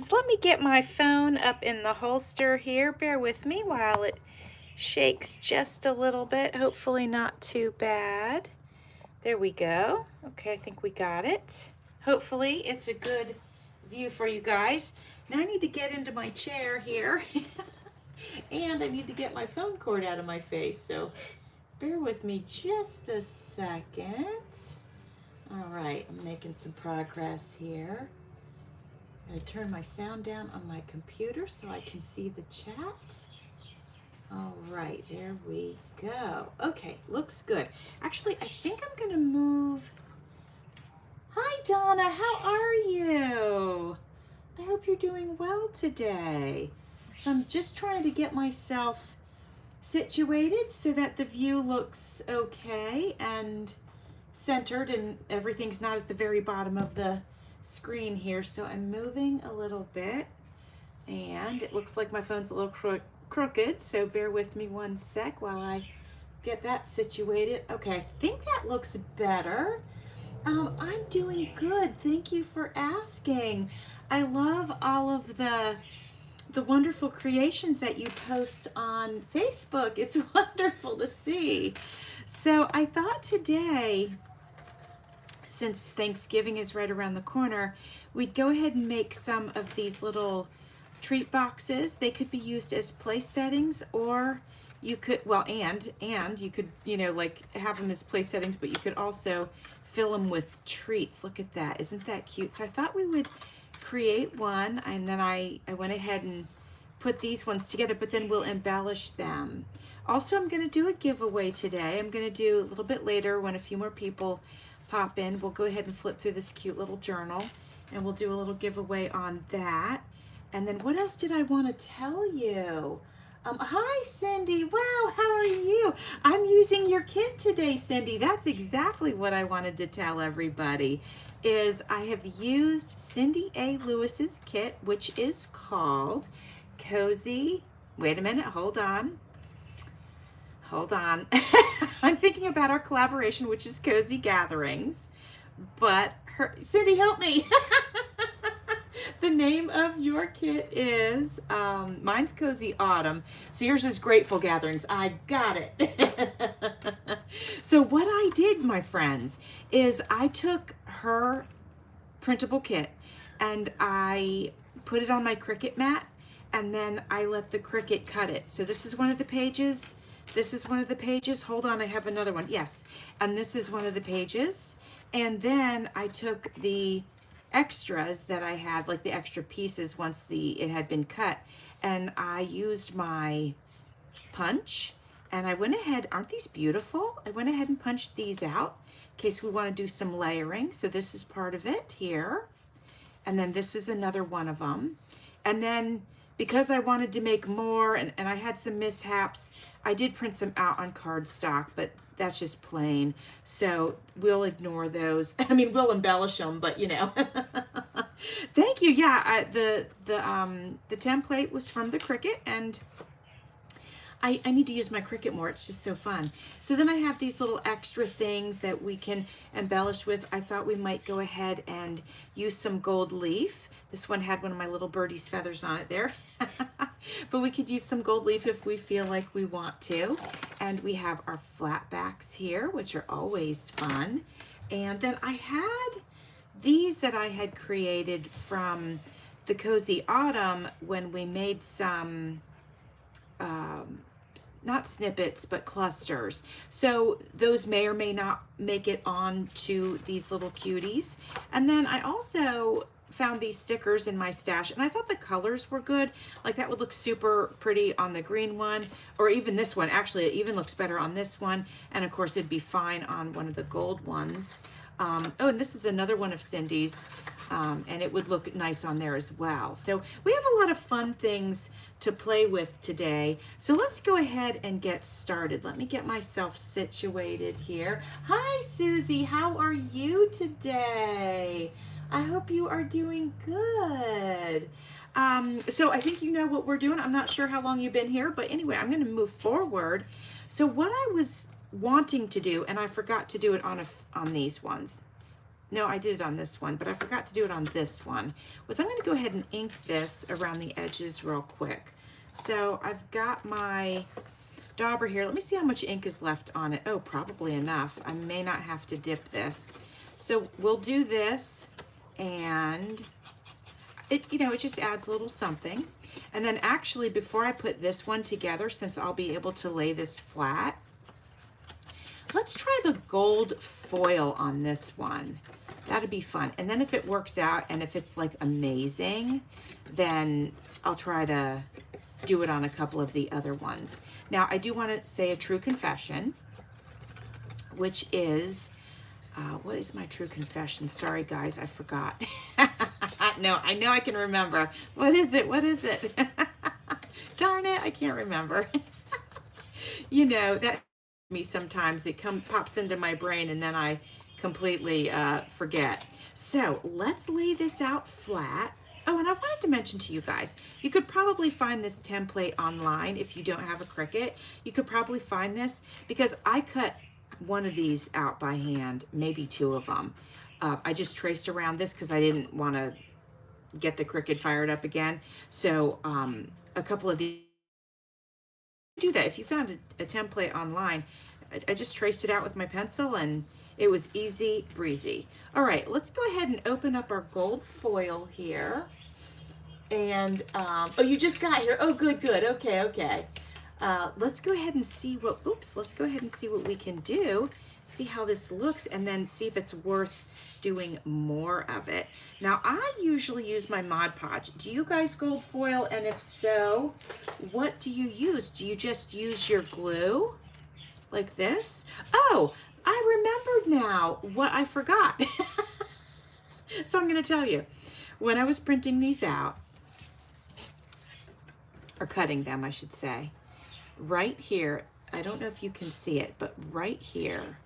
friends, let me get my phone up in the holster here. Bear with me while it shakes just a little bit. Hopefully not too bad. There we go. Okay, I think we got it. Hopefully it's a good view for you guys. Now I need to get into my chair here and I need to get my phone cord out of my face. So bear with me just a second. All right, I'm making some progress here. I'm going to turn my sound down on my computer so I can see the chat. All right, there we go. Okay, looks good. Actually, I think I'm going to move. Hi, Donna. How are you? I hope you're doing well today. So I'm just trying to get myself situated so that the view looks okay and centered and everything's not at the very bottom of the screen here. So I'm moving a little bit and it looks like my phone's a little crooked, so bear with me one sec while I get that situated. Okay, I think that looks better. I'm doing good. Thank you for asking. I love all of the wonderful creations that you post on Facebook. It's wonderful to see. So I thought today, since Thanksgiving is right around the corner, we'd go ahead and make some of these little treat boxes. They could be used as place settings, or you could, well, and you could, you know, like have them as place settings, but you could also fill them with treats. Look at that. Isn't that cute? So I thought we would create one, and then I went ahead and put these ones together, but then we'll embellish them. Also, I'm going to do a giveaway today. I'm going to do a little bit later when a few more people pop in. We'll go ahead and flip through this cute little journal and we'll do a little giveaway on that. And then what else did I want to tell you? Hi, Cindy. Wow, how are you? I'm using your kit today, Cindy. That's exactly what I wanted to tell everybody, is I have used Cindy A. Lewis's kit, which is called Cozy. Wait a minute, hold on. I'm thinking about our collaboration, which is Cozy Gatherings, but Cindy, help me. The name of your kit is, mine's Cozy Autumn, so yours is Grateful Gatherings. I got it. So what I did, my friends, is I took her printable kit and I put it on my Cricut mat, and then I let the Cricut cut it. So this is one of the pages. This is one of the pages. Hold on, I have another one. Yes, and this is one of the pages. And then I took the extras that I had, like the extra pieces once it had been cut, and I used my punch, and I went ahead, aren't these beautiful? I went ahead and punched these out in case we want to do some layering. So this is part of it here, and then this is another one of them. And then because I wanted to make more, and I had some mishaps, I did print some out on cardstock, but that's just plain. So we'll ignore those. I mean, we'll embellish them, but you know. Thank you. Yeah, the template was from the Cricut, and I need to use my Cricut more. It's just so fun. So then I have these little extra things that we can embellish with. I thought we might go ahead and use some gold leaf. This one had one of my little birdie's feathers on it there. But we could use some gold leaf if we feel like we want to. And we have our flat backs here, which are always fun. And then I had these that I had created from the Cozy Autumn when we made some not snippets, but clusters. So those may or may not make it on to these little cuties. And then I also found these stickers in my stash, and I thought the colors were good. Like that would look super pretty on the green one, or even this one. Actually, it even looks better on this one. And of course it'd be fine on one of the gold ones. Oh, and this is another one of Cindy's, and it would look nice on there as well. So we have a lot of fun things to play with today. So let's go ahead and get started. Let me get myself situated here. Hi, Susie. How are you today? I hope you are doing good. So I think you know what we're doing. I'm not sure how long you've been here, but anyway, I'm going to move forward. So what I was wanting to do, and I forgot to do it on these ones. no, I did it on this one, but I forgot to do it on this one, was I'm gonna go ahead and ink this around the edges real quick. So I've got my dauber here. Let me see how much ink is left on it. Oh, probably enough. I may not have to dip this. So we'll do this, and it, you know, it just adds a little something. And then actually, before I put this one together, since I'll be able to lay this flat, let's try the gold foil on this one. That'd be fun. And then if it works out and if it's like amazing, then I'll try to do it on a couple of the other ones. Now, I do want to say a true confession, which is, what is my true confession? Sorry, guys, I forgot. No, I know I can remember. What is it? What is it? Darn it, I can't remember. You know, that me sometimes, it pops into my brain and then I completely forget. So let's lay this out flat. Oh, and I wanted to mention to you guys, you could probably find this template online if you don't have a Cricut. You could probably find this, because I cut one of these out by hand, maybe two of them. I just traced around this because I didn't want to get the Cricut fired up again. So a couple of these, do that. If you found a template online, I just traced it out with my pencil and it was easy breezy. All right, let's go ahead and open up our gold foil here. And, oh, you just got here. Oh, good, good. Okay, okay. Let's go ahead and see what, oops, let's go ahead and see what we can do. See how this looks, and then see if it's worth doing more of it. Now, I usually use my Mod Podge. Do you guys gold foil? And if so, what do you use? Do you just use your glue like this? Oh, I remembered now what I forgot. So I'm going to tell you. When I was printing these out, or cutting them, I should say, right here, I don't know if you can see it, but right here,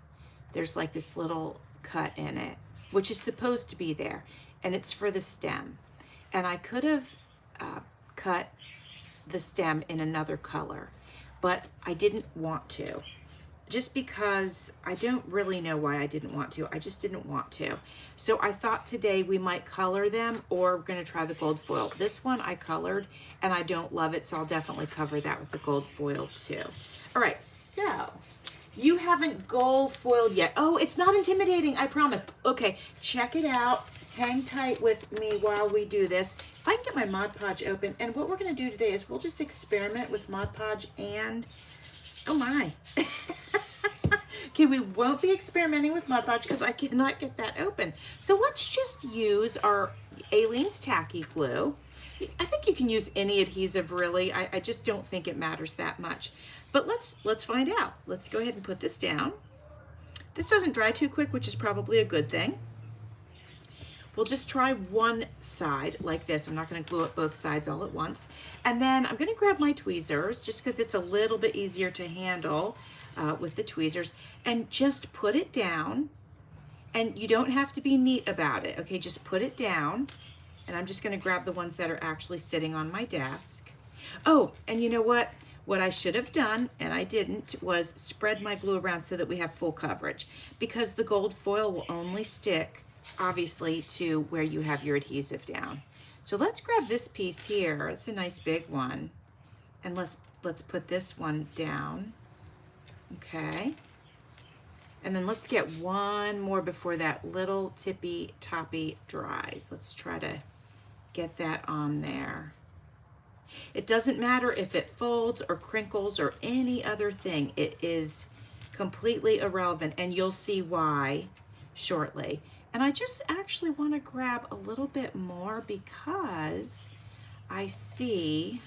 there's like this little cut in it, which is supposed to be there, and it's for the stem. And I could have cut the stem in another color, but I didn't want to, just because I don't really know why I didn't want to. I just didn't want to. So I thought today we might color them, or we're going to try the gold foil. This one I colored and I don't love it, so I'll definitely cover that with the gold foil too. All right, so you haven't gold foiled yet. Oh, it's not intimidating, I promise. Okay, check it out. Hang tight with me while we do this. If I can get my Mod Podge open, and what we're going to do today is we'll just experiment with Mod Podge and, oh my. Okay, we won't be experimenting with Mod Podge because I cannot get that open. So let's just use our Aleene's Tacky Glue. I think you can use any adhesive, really. I just don't think it matters that much. But let's find out. Let's go ahead and put this down. This doesn't dry too quick, which is probably a good thing. We'll just try one side like this. I'm not going to glue up both sides all at once. And then I'm going to grab my tweezers, just because it's a little bit easier to handle with the tweezers, and just put it down. And you don't have to be neat about it, okay? Just put it down. And I'm just going to grab the ones that are actually sitting on my desk. Oh, and you know what? What I should have done, and I didn't, was spread my glue around so that we have full coverage, because the gold foil will only stick, obviously, to where you have your adhesive down. So let's grab this piece here. It's a nice big one. And let's put this one down. Okay. And then let's get one more before that little tippy toppy dries. Let's try to get that on there. It doesn't matter if it folds or crinkles or any other thing. It is completely irrelevant, and you'll see why shortly. And I just actually want to grab a little bit more, because I see,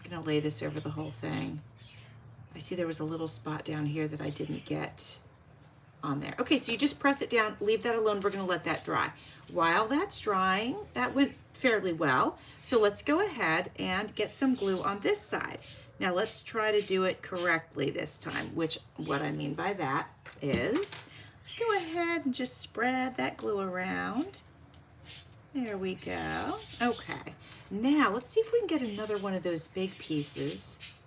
I'm going to lay this over the whole thing. I see there was a little spot down here that I didn't get on there. Okay, so you just press it down, leave that alone. We're going to let that dry. While that's drying, that went fairly well. So let's go ahead and get some glue on this side. Now let's try to do it correctly this time, which what I mean by that is, let's go ahead and just spread that glue around. There we go. Okay, now let's see if we can get another one of those big pieces.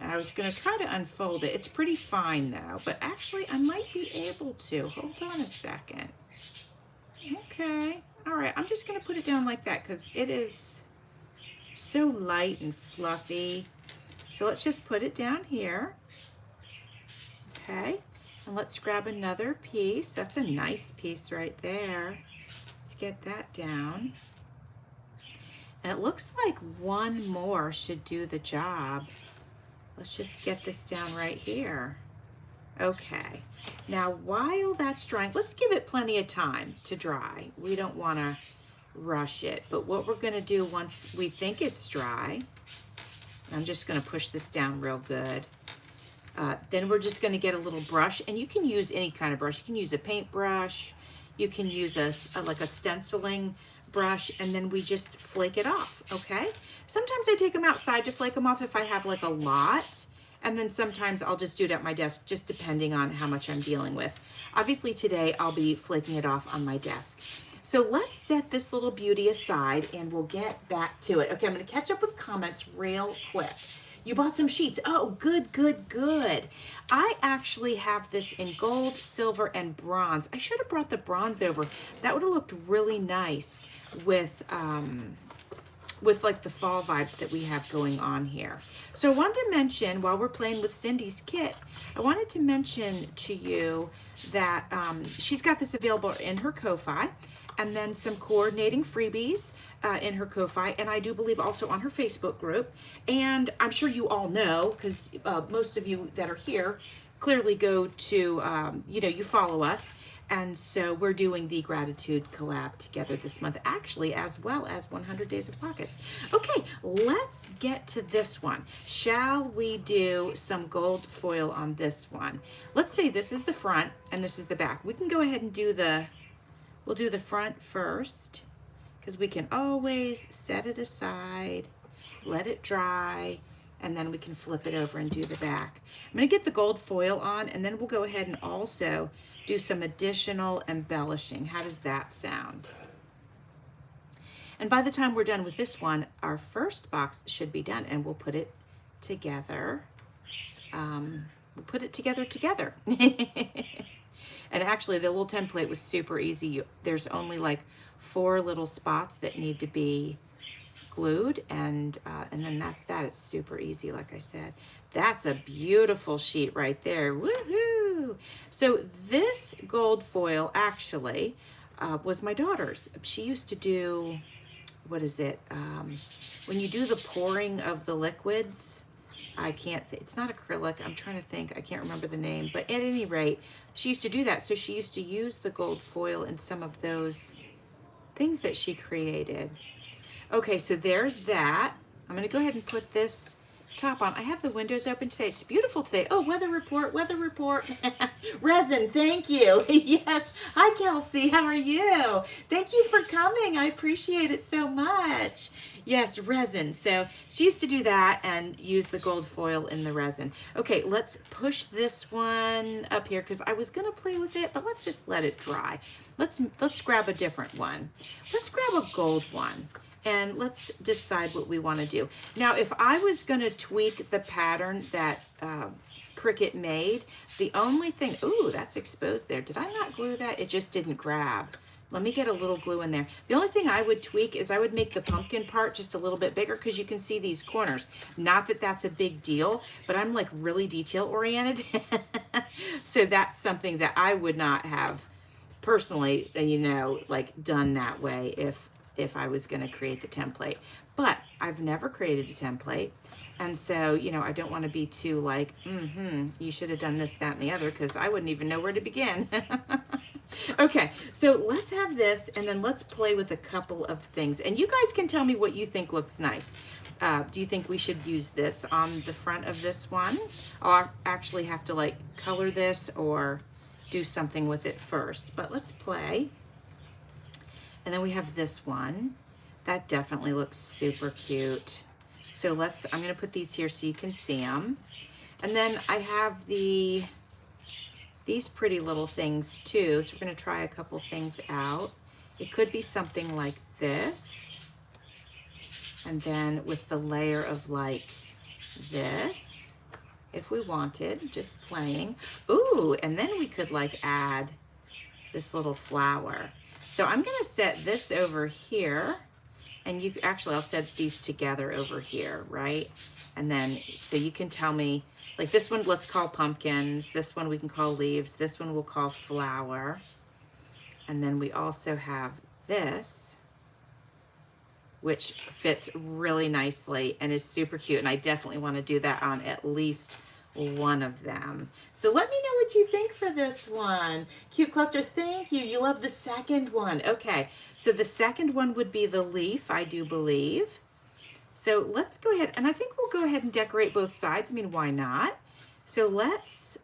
I was going to try to unfold it. It's pretty fine though, but actually I might be able to. Hold on a second. Okay. All right. I'm just going to put it down like that because it is so light and fluffy. So let's just put it down here. Okay. And let's grab another piece. That's a nice piece right there. Let's get that down. And it looks like one more should do the job. Let's just get this down right here. Okay. Now, while that's drying, let's give it plenty of time to dry. We don't want to rush it. But what we're going to do once we think it's dry, I'm just going to push this down real good. Then we're just going to get a little brush, and you can use any kind of brush. You can use a paintbrush. You can use like a stenciling brush, and then we just flake it off, okay? Sometimes I take them outside to flake them off if I have like a lot, and then sometimes I'll just do it at my desk, just depending on how much I'm dealing with. Obviously today I'll be flaking it off on my desk. So let's set this little beauty aside and we'll get back to it. Okay, I'm gonna catch up with comments real quick. You bought some sheets. Oh, good, good, good. I actually have this in gold, silver, and bronze. I should have brought the bronze over. That would have looked really nice with like the fall vibes that we have going on here. So I wanted to mention, while we're playing with Cindy's kit, I wanted to mention to you that she's got this available in her Ko-Fi, and then some coordinating freebies in her Ko-Fi, and I do believe also on her Facebook group. And I'm sure you all know, because most of you that are here clearly go to, you follow us. And so we're doing the Gratitude Collab together this month, actually, as well as 100 Days of Pockets. Okay, let's get to this one. Shall we do some gold foil on this one? Let's say this is the front and this is the back. We can go ahead and we'll do the front first, because we can always set it aside, let it dry, and then we can flip it over and do the back. I'm gonna get the gold foil on, and then we'll go ahead and also do some additional embellishing. How does that sound? And by the time we're done with this one, our first box should be done, and we'll put it together. We'll put it together. And actually, the little template was super easy. There's only like 4 little spots that need to be glued, and then that's that. It's super easy, like I said. That's a beautiful sheet right there. Woohoo! So this gold foil actually was my daughter's. She used to do, what is it? When you do the pouring of the liquids, it's not acrylic. I'm trying to think. I can't remember the name. But at any rate, she used to do that. So she used to use the gold foil in some of those things that she created. Okay, so there's that. I'm going to go ahead and put this top on. I have the windows open today. It's beautiful today. Oh, weather report, weather report. Resin, thank you. Yes. Hi, Kelsey. How are you? Thank you for coming. I appreciate it so much. Yes, resin. So she used to do that and use the gold foil in the resin. Okay, let's push this one up here because I was going to play with it, but let's just let it dry. Let's grab a different one. Let's grab a gold one. And let's decide what we want to do. Now, if I was going to tweak the pattern that Cricut made, the only thing, ooh, that's exposed there. Did I not glue that? It just didn't grab. Let me get a little glue in there. The only thing I would tweak is I would make the pumpkin part just a little bit bigger because you can see these corners. Not that that's a big deal, but I'm like really detail oriented. So that's something that I would not have personally, like done that way if I was going to create the template. But I've never created a template, and so I don't want to be too like you should have done this, that, and the other, because I wouldn't even know where to begin. Okay, so let's have this, and then let's play with a couple of things, and you guys can tell me what you think looks nice. Do you think we should use this on the front of this one? I'll actually have to like color this or do something with it first, but let's play. And then we have this one. That definitely looks super cute. So I'm gonna put these here so you can see them. And then I have these pretty little things too. So we're gonna try a couple things out. It could be something like this. And then with the layer of like this. if we wanted, just plain. Ooh, and then we could like add this little flower. So I'm gonna set this over here, and you actually, I'll set these together over here, right? And then, so you can tell me, like this one, let's call pumpkins. This one we can call leaves. This one we'll call flower. And then we also have this, which fits really nicely and is super cute. And I definitely want to do that on at least one of them. So let me know what you think for this one. Cute cluster, thank you. You love the second one. Okay, so the second one would be the leaf, I do believe. So let's go ahead, and I think we'll go ahead and decorate both sides. I mean, why not? So let's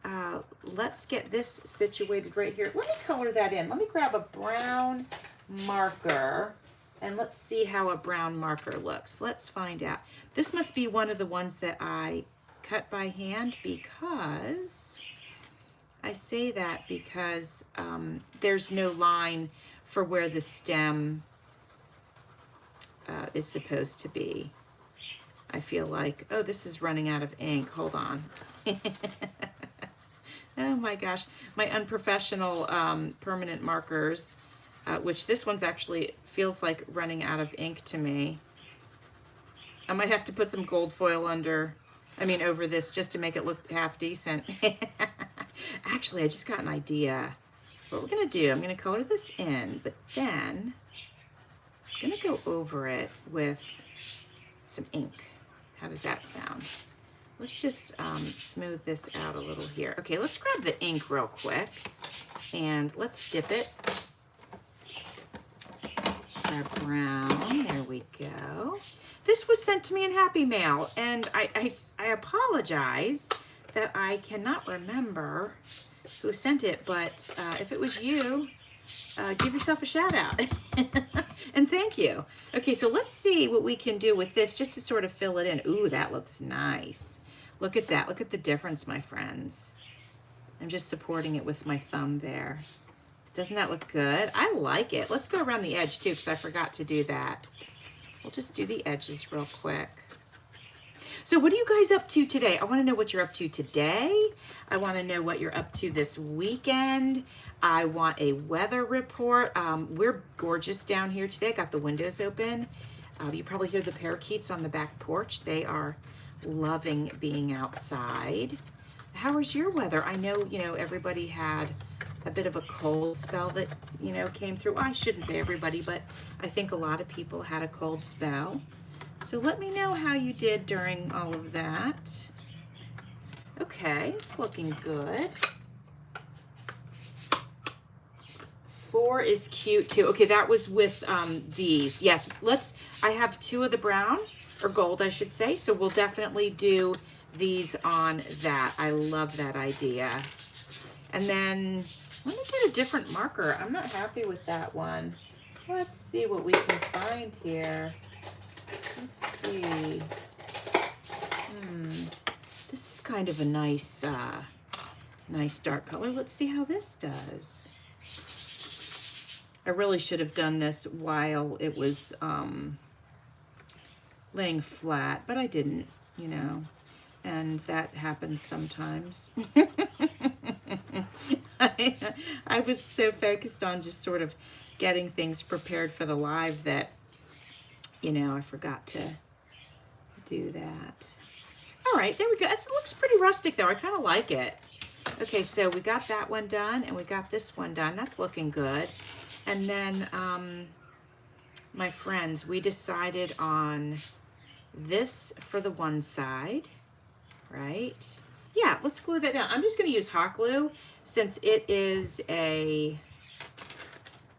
get this situated right here. Let me color that in. Let me grab a brown marker, and let's see how a brown marker looks. Let's find out. This must be one of the ones that I cut by hand, because I say that because there's no line for where the stem is supposed to be. I feel like, oh, this is running out of ink. Hold on. Oh my gosh, my unprofessional permanent markers, which this one's actually feels like running out of ink to me. I might have to put some gold foil over this just to make it look half decent. Actually, I just got an idea. What we're gonna do, I'm gonna color this in, but then I'm gonna go over it with some ink. How does that sound? Let's just smooth this out a little here. Okay, let's grab the ink real quick and let's dip it. Grab brown, there we go. This was sent to me in Happy Mail, and I apologize that I cannot remember who sent it, but if it was you, give yourself a shout out. And thank you. Okay, so let's see what we can do with this just to sort of fill it in. Ooh, that looks nice. Look at that. Look at the difference, my friends. I'm just supporting it with my thumb there. Doesn't that look good? I like it. Let's go around the edge too, because I forgot to do that. We'll just do the edges real quick. So what are you guys up to today? I want to know what you're up to today. I want to know what you're up to this weekend. I want a weather report. We're gorgeous down here today. I got the windows open. You probably hear the parakeets on the back porch. They are loving being outside. How was your weather? I know, everybody had a bit of a cold spell that, came through. Well, I shouldn't say everybody, but I think a lot of people had a cold spell. So let me know how you did during all of that. Okay, it's looking good. 4 is cute too. Okay, that was with these. Yes, I have 2 of the brown, or gold, I should say. So we'll definitely do these on that. I love that idea. And then let me get a different marker. I'm not happy with that one. Let's see what we can find here. Let's see. This is kind of a nice, nice dark color. Let's see how this does. I really should have done this while it was laying flat, but I didn't, and that happens sometimes. I was so focused on just sort of getting things prepared for the live that, I forgot to do that. All right, there we go. It looks pretty rustic though. I kind of like it. Okay, so we got that one done and we got this one done. That's looking good. And then, my friends, we decided on this for the one side, right? Yeah, let's glue that down. I'm just going to use hot glue since it is I'm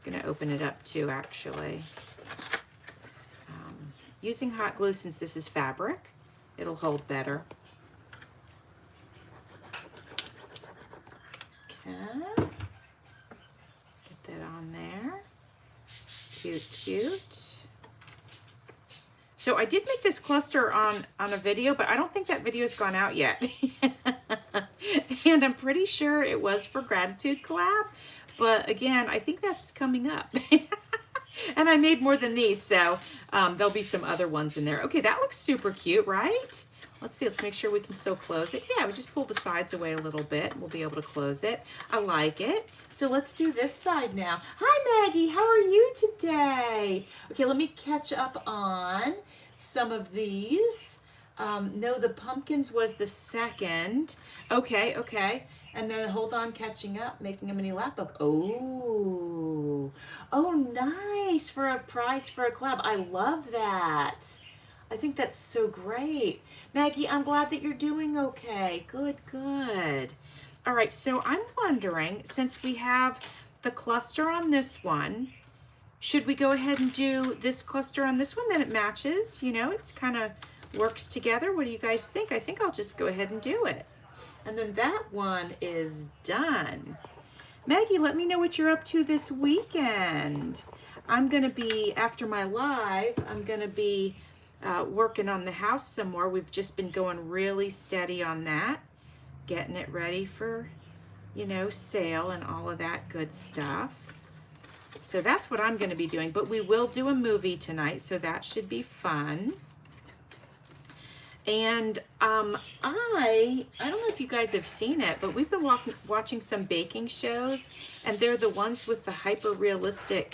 going to open it up too, actually. Using hot glue since this is fabric, it'll hold better. Okay. Get that on there. Cute, cute. So I did make this cluster on a video, but I don't think that video's gone out yet. And I'm pretty sure it was for Gratitude Collab, but again, I think that's coming up. And I made more than these, so there'll be some other ones in there. Okay, that looks super cute, right? Let's see, let's make sure we can still close it. Yeah, we just pull the sides away a little bit. We'll be able to close it. I like it. So let's do this side now. Hi, Maggie, how are you today? Okay, let me catch up on some of these. No, the pumpkins was the second. Okay, okay. And then hold on, catching up, making a mini lap book. Oh, oh, nice, for a prize for a club. I love that. I think that's so great. Maggie, I'm glad that you're doing okay. Good, good. All right, so I'm wondering, since we have the cluster on this one, should we go ahead and do this cluster on this one? Then it matches, you know, it's kind of works together. What do you guys think? I think I'll just go ahead and do it. And then that one is done. Maggie, let me know what you're up to this weekend. I'm gonna be, after my live, I'm gonna be working on the house some more. We've just been going really steady on that, getting it ready for, you know, sale and all of that good stuff. So that's what I'm gonna be doing, but we will do a movie tonight, so that should be fun. And I don't know if you guys have seen it, but we've been watching some baking shows, and they're the ones with the hyper-realistic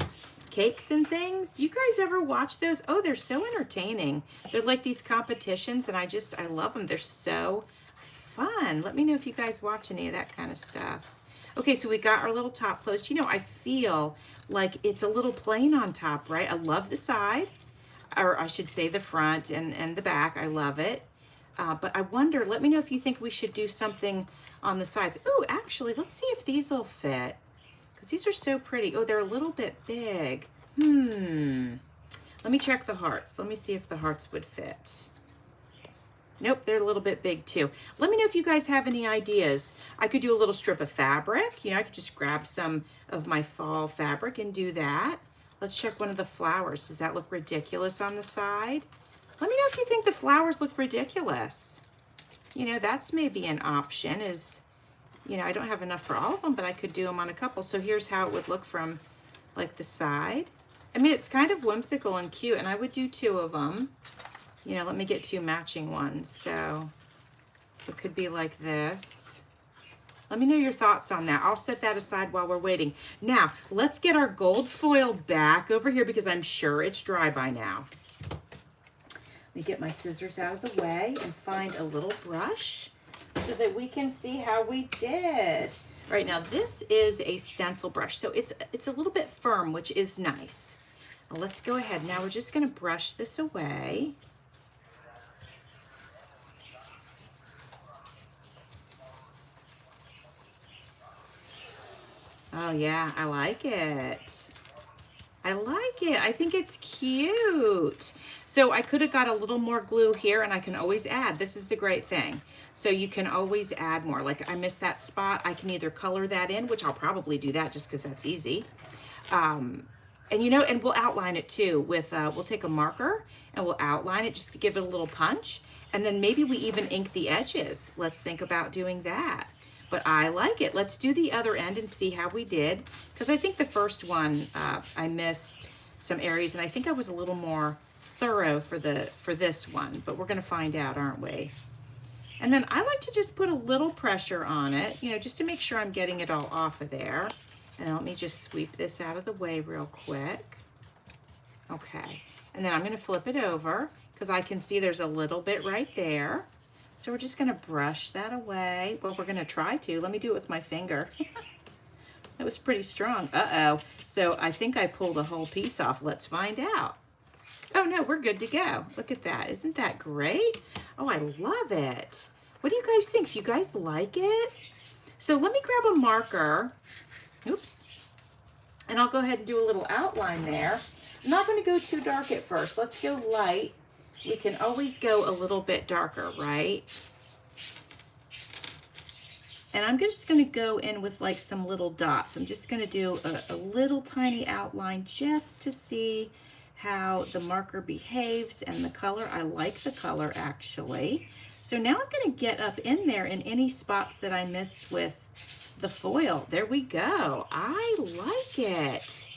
cakes and things. Do you guys ever watch those? Oh, they're so entertaining. They're like these competitions, and I love them. They're so fun. Let me know if you guys watch any of that kind of stuff. Okay, so we got our little top closed. You know, I feel like it's a little plain on top, right? I love the side, or I should say the front and the back. I love it. But I wonder, let me know if you think we should do something on the sides. Oh, actually, let's see if these will fit, because these are so pretty. Oh, they're a little bit big. Let me check the hearts. Let me see if the hearts would fit. Nope, they're a little bit big too. Let me know if you guys have any ideas. I could do a little strip of fabric. You know, I could just grab some of my fall fabric and do that. Let's check one of the flowers. Does that look ridiculous on the side? Let me know if you think the flowers look ridiculous. You know, that's maybe an option is, you know, I don't have enough for all of them, but I could do them on a couple. So here's how it would look from like the side. I mean, it's kind of whimsical and cute, and I would do 2 of them. You know, let me get 2 matching ones. So it could be like this. Let me know your thoughts on that. I'll set that aside while we're waiting. Now, let's get our gold foil back over here because I'm sure it's dry by now. Let me get my scissors out of the way and find a little brush so that we can see how we did. Right now, this is a stencil brush, so it's a little bit firm, which is nice. Now, let's go ahead. Now we're just going to brush this away. Oh yeah, I like it. I like it. I think it's cute. So I could have got a little more glue here, and I can always add. This is the great thing. So you can always add more. Like I missed that spot, I can either color that in, which I'll probably do that just because that's easy. And you know, and we'll outline it too with, we'll take a marker and we'll outline it just to give it a little punch. And then maybe we even ink the edges. Let's think about doing that. But I like it. Let's do the other end and see how we did. Because I think the first one, I missed some areas, and I think I was a little more thorough for this one. But we're gonna find out, aren't we? And then I like to just put a little pressure on it, you know, just to make sure I'm getting it all off of there. And let me just sweep this out of the way real quick. Okay, and then I'm gonna flip it over because I can see there's a little bit right there. So we're just gonna brush that away. Well, we're gonna try to. Let me do it with my finger. That was pretty strong. Uh-oh. So I think I pulled a whole piece off. Let's find out. Oh no, we're good to go. Look at that. Isn't that great? Oh, I love it. What do you guys think? Do you guys like it? So let me grab a marker. Oops. And I'll go ahead and do a little outline there. I'm not gonna go too dark at first. Let's go light. We can always go a little bit darker, right? And I'm just gonna go in with like some little dots. I'm just gonna do a little tiny outline just to see how the marker behaves and the color. I like the color actually. So now I'm gonna get up in there in any spots that I missed with the foil. There we go. I like it.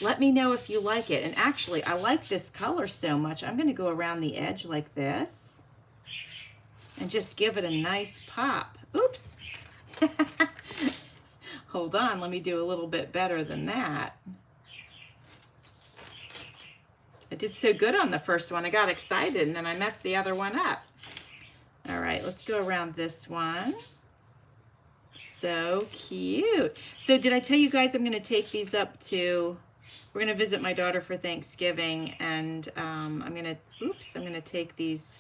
Let me know if you like it. And actually, I like this color so much, I'm gonna go around the edge like this. and just give it a nice pop. Oops. Hold on, let me do a little bit better than that. I did so good on the first one, I got excited and then I messed the other one up. All right, let's go around this one. So cute. So did I tell you guys I'm gonna take these up to, we're gonna visit my daughter for Thanksgiving, and I'm gonna take these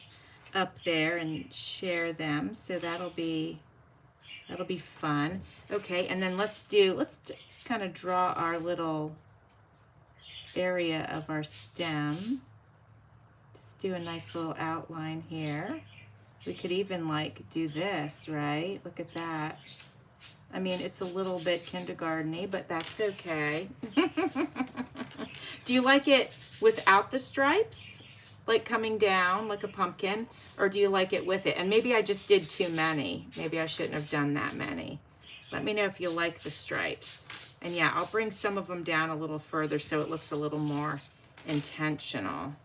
up there and share them. So that'll be fun. Okay, and then let's kind of draw our little area of our stem. Just do a nice little outline here. We could even like do this, right? Look at that. I mean, it's a little bit kindergarten-y, but that's okay. Do you like it without the stripes? Like coming down like a pumpkin? Or do you like it with it? And maybe I just did too many. Maybe I shouldn't have done that many. Let me know if you like the stripes. And yeah, I'll bring some of them down a little further so it looks a little more intentional.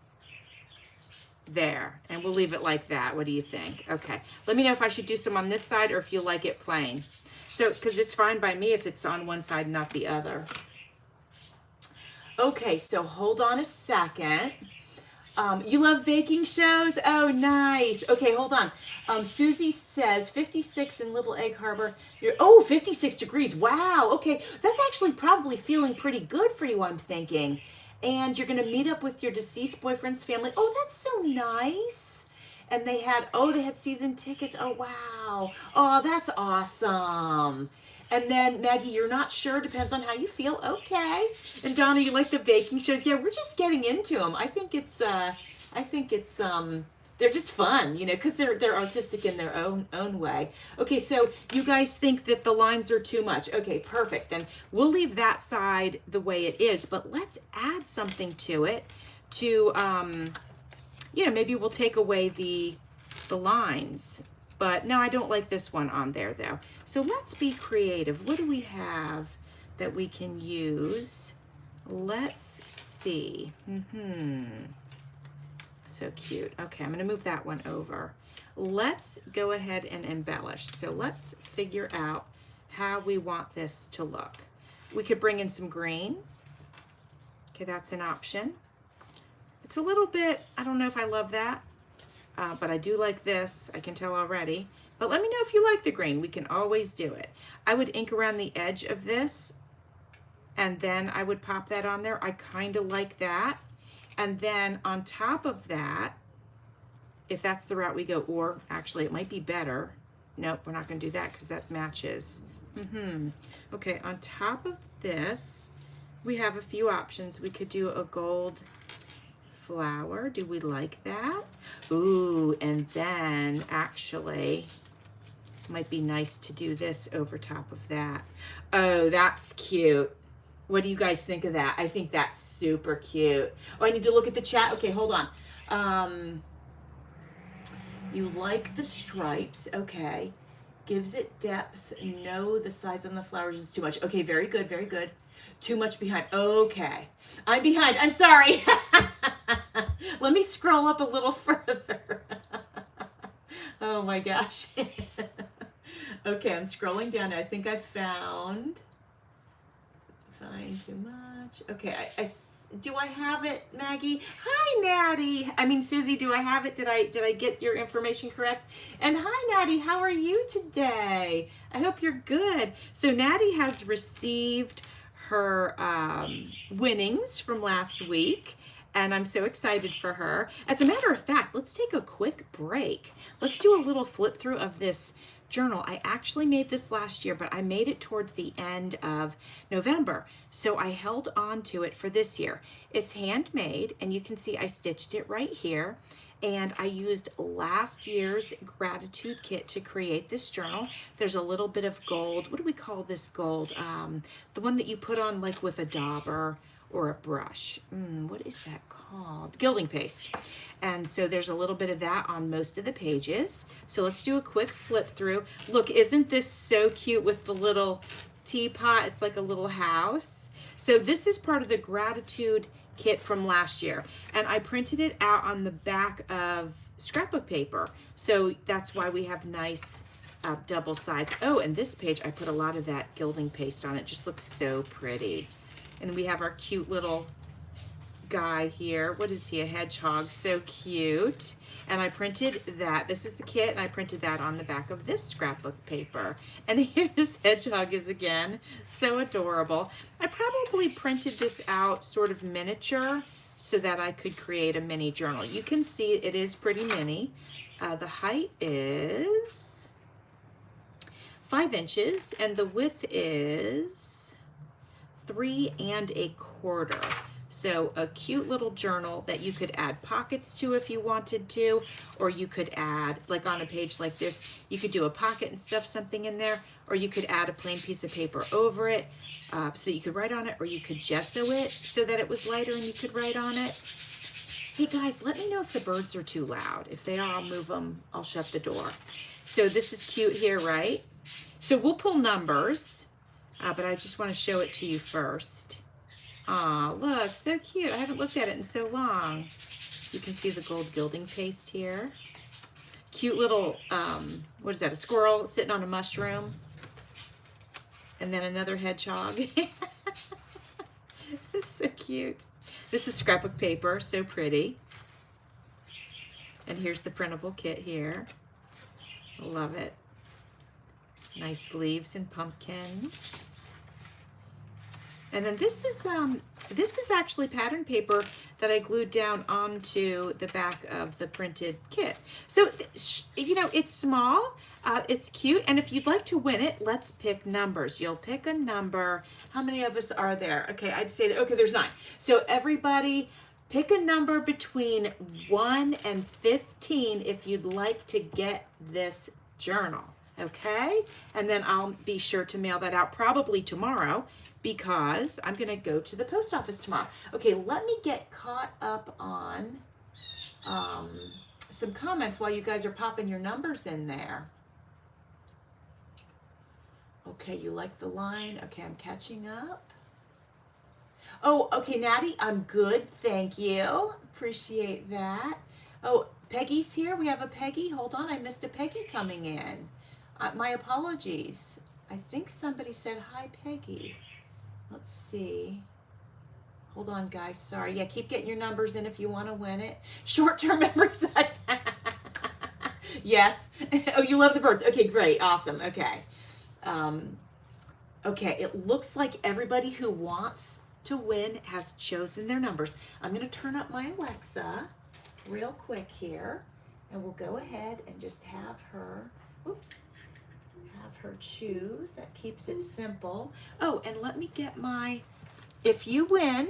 There, and we'll leave it like that. What do you think? Okay, let me know if I should do some on this side or if you like it plain. So, because it's fine by me if it's on one side and not the other. Okay, so hold on a second. You love baking shows? Oh, nice. Okay, hold on. Susie says 56 in Little Egg Harbor. 56 degrees. Wow. Okay, that's actually probably feeling pretty good for you, I'm thinking. And you're going to meet up with your deceased boyfriend's family. Oh, that's so nice. And they had season tickets. Oh, wow. Oh, that's awesome. And then Maggie, you're not sure, depends on how you feel. Okay. And Donna, you like the baking shows? Yeah, we're just getting into them. I think it's they're just fun, you know, because they're artistic in their own way. Okay, so you guys think that the lines are too much. Okay, perfect. Then we'll leave that side the way it is, but let's add something to it to, you know, maybe we'll take away the lines. But no, I don't like this one on there though. So let's be creative. What do we have that we can use? Let's see. So cute. Okay, I'm going to move that one over. Let's go ahead and embellish. So let's figure out how we want this to look. We could bring in some green. Okay, that's an option. It's a little bit, I don't know if I love that, but I do like this. I can tell already. But let me know if you like the green. We can always do it. I would ink around the edge of this, and then I would pop that on there. I kind of like that. And then on top of that, if that's the route we go, or actually it might be better. Nope, we're not going to do that because that matches. Okay, on top of this, we have a few options. We could do a gold flower. Do we like that? Ooh, and then actually, might be nice to do this over top of that. Oh, that's cute. What do you guys think of that? I think that's super cute. Oh, I need to look at the chat. Okay, hold on. You like the stripes. Okay. Gives it depth. No, the sides on the flowers is too much. Okay, very good, very good. Too much behind. Okay. I'm behind. I'm sorry. Let me scroll up a little further. Oh my gosh. Okay, I'm scrolling down. I think I found... Find too much. Okay, do I have it, Maggie? Hi, Natty. I mean, Susie, do I have it? Did I get your information correct? And hi, Natty. How are you today? I hope you're good. So Natty has received her winnings from last week, and I'm so excited for her. As a matter of fact, let's take a quick break. Let's do a little flip through of this journal. I actually made this last year, but I made it towards the end of November. So I held on to it for this year. It's handmade, and you can see I stitched it right here. And I used last year's gratitude kit to create this journal. There's a little bit of gold. What do we call this gold? The one that you put on like with a dauber or a brush. What is that called? Gilding paste. And so there's a little bit of that on most of the pages. So let's do a quick flip through. Look, isn't this so cute with the little teapot? It's like a little house. So this is part of the gratitude kit from last year. And I printed it out on the back of scrapbook paper. So that's why we have nice double sides. Oh, and this page, I put a lot of that gilding paste on. It just looks so pretty. And we have our cute little guy here. What is he? A hedgehog. So cute. And I printed that. This is the kit, and I printed that on the back of this scrapbook paper. And here this hedgehog is again. So adorable. I probably printed this out sort of miniature so that I could create a mini journal. You can see it is pretty mini. The height is 5 inches, and the width is 3 1/4. So a cute little journal that you could add pockets to if you wanted to, or you could add, like on a page like this, you could do a pocket and stuff something in there, or you could add a plain piece of paper over it so you could write on it, or you could gesso it so that it was lighter and you could write on it. Hey guys, let me know if the birds are too loud. If they are, I'll move them, I'll shut the door. So this is cute here, right? So we'll pull numbers, but I just want to show it to you first. Aw, look, so cute. I haven't looked at it in so long. You can see the gold gilding paste here. Cute little, what is that, a squirrel sitting on a mushroom. And then another hedgehog. This is so cute. This is scrapbook paper, so pretty. And here's the printable kit here. Love it. Nice leaves and pumpkins. And then this is actually pattern paper that I glued down onto the back of the printed kit. So, you know, it's small, it's cute, and if you'd like to win it, let's pick numbers. You'll pick a number. How many of us are there? Okay, I'd say that, okay, there's 9. So everybody pick a number between 1 and 15 if you'd like to get this journal, okay? And then I'll be sure to mail that out probably tomorrow, because I'm going to go to the post office tomorrow. Okay, let me get caught up on some comments while you guys are popping your numbers in there. Okay, you like the line? Okay, I'm catching up. Oh, okay, Natty, I'm good. Thank you. Appreciate that. Oh, Peggy's here. We have a Peggy. Hold on, I missed a Peggy coming in. My apologies. I think somebody said hi, Peggy. Let's see. Hold on, guys. Sorry. Yeah, keep getting your numbers in if you want to win it. Short-term memory size. Yes. Oh, you love the birds. Okay, great. Awesome. Okay. Okay, it looks like everybody who wants to win has chosen their numbers. I'm going to turn up my Alexa real quick here, and we'll go ahead and just have her, oops, have her choose. That keeps it simple. Oh, and let me get my, if you win,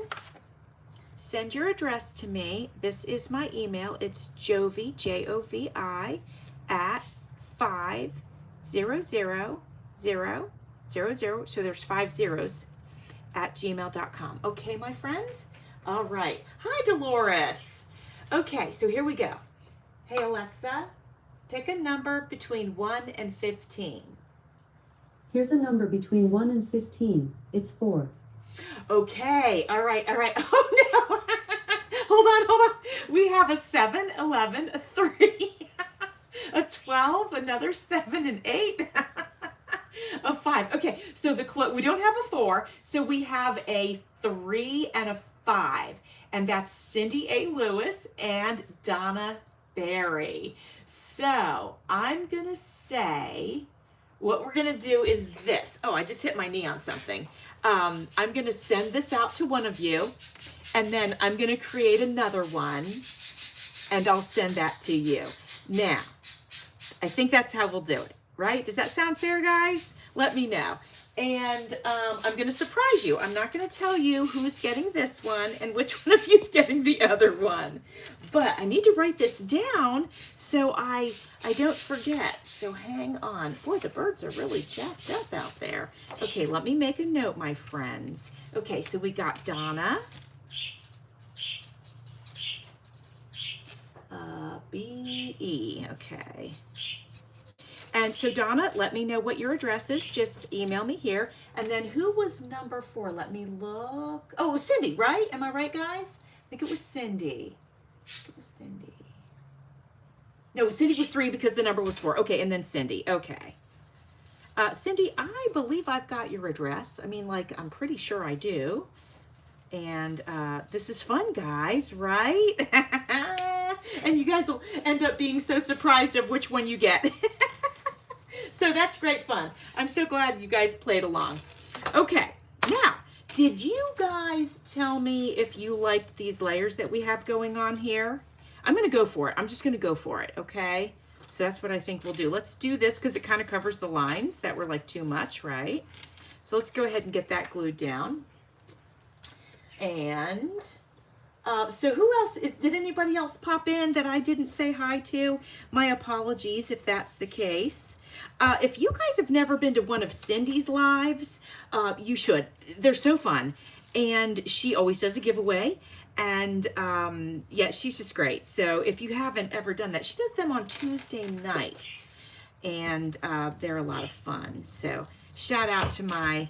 send your address to me. This is my email. It's Jovi, Jovi, at 5000000, so there's 5 zeros, at gmail.com. Okay, my friends? All right. Hi, Dolores. Okay, so here we go. Hey, Alexa, pick a number between 1 and 15. Here's a number between 1 and 15. It's 4. Okay, all right. Oh, no. Hold on. We have a 7, 11, a 3, a 12, another 7 and 8, a 5. Okay, so we don't have a 4, so we have a 3 and a 5, and that's Cindy A. Lewis and Donna Berry. So I'm gonna say what we're gonna do is this. Oh, I just hit my knee on something. I'm gonna send this out to one of you, and then I'm gonna create another one, and I'll send that to you. Now, I think that's how we'll do it, right? Does that sound fair, guys? Let me know. And I'm going to surprise you. I'm not going to tell you who's getting this one and which one of you is getting the other one. But I need to write this down so I don't forget. So hang on. Boy, the birds are really jacked up out there. Okay, let me make a note, my friends. Okay, so we got Donna. B-E, okay. And so Donna, let me know what your address is. Just email me here. And then who was number 4? Let me look. Oh, it was Cindy, right? Am I right, guys? I think it was Cindy. It was Cindy. No, Cindy was 3 because the number was 4. Okay, and then Cindy. Okay. Cindy, I believe I've got your address. I mean, like, I'm pretty sure I do. And this is fun, guys, right? And you guys will end up being so surprised of which one you get. So that's great fun. I'm so glad you guys played along. Okay, now, did you guys tell me if you liked these layers that we have going on here? I'm going to go for it. I'm just going to go for it, okay? So that's what I think we'll do. Let's do this because it kind of covers the lines that were like too much, right? So let's go ahead and get that glued down. And so who else did anybody else pop in that I didn't say hi to? My apologies if that's the case. If you guys have never been to one of Cindy's lives, you should. They're so fun. And she always does a giveaway. And yeah, she's just great. So if you haven't ever done that, she does them on Tuesday nights. And they're a lot of fun. So shout out to my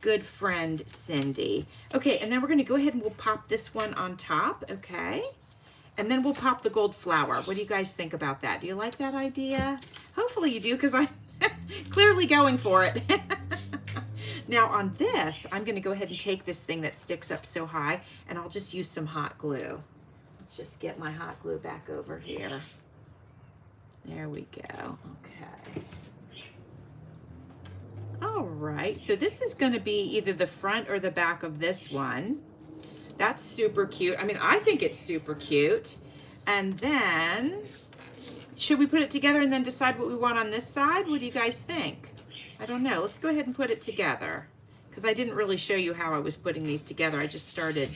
good friend Cindy. Okay, and then we're going to go ahead and we'll pop this one on top, okay? And then we'll pop the gold flower. What do you guys think about that? Do you like that idea? Hopefully you do, because I'm clearly going for it. Now on this, I'm going to go ahead and take this thing that sticks up so high, and I'll just use some hot glue. Let's just get my hot glue back over here. There we go. Okay. All right, so this is going to be either the front or the back of this one. That's super cute. I mean, I think it's super cute. And then, should we put it together and then decide what we want on this side? What do you guys think? I don't know. Let's go ahead and put it together, because I didn't really show you how I was putting these together. I just started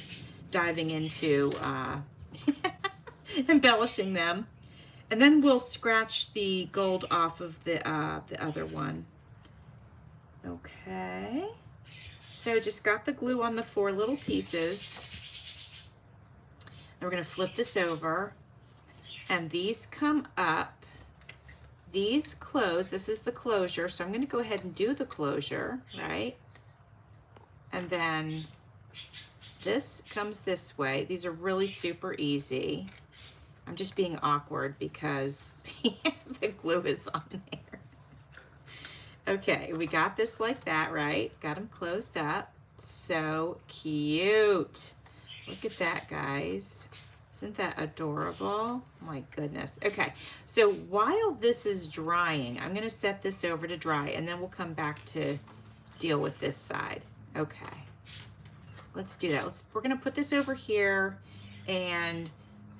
diving into embellishing them. And then we'll scratch the gold off of the other one. Okay, so just got the glue on the 4 little pieces. And we're going to flip this over, and these come up, these close. This is the closure, so I'm going to go ahead and do the closure, right? And then this comes this way. These are really super easy. I'm just being awkward because the glue is on there. Okay, we got this like that, right? Got them closed up. So cute. Look at that, guys. Isn't that adorable? My goodness. Okay, so while this is drying, I'm going to set this over to dry, and then we'll come back to deal with this side. Okay, let's do that. We're going to put this over here, and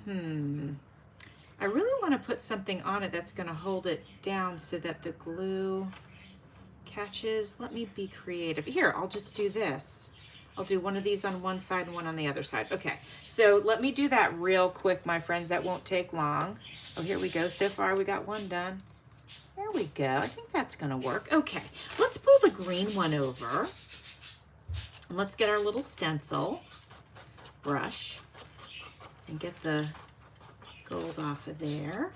I really want to put something on it that's going to hold it down so that the glue catches. Let me be creative. Here, I'll just do this. I'll do one of these on one side and one on the other side. Okay, so let me do that real quick, my friends. That won't take long. Oh, here we go. So far, we got one done. There we go. I think that's going to work. Okay, let's pull the green one over. And let's get our little stencil brush and get the gold off of there.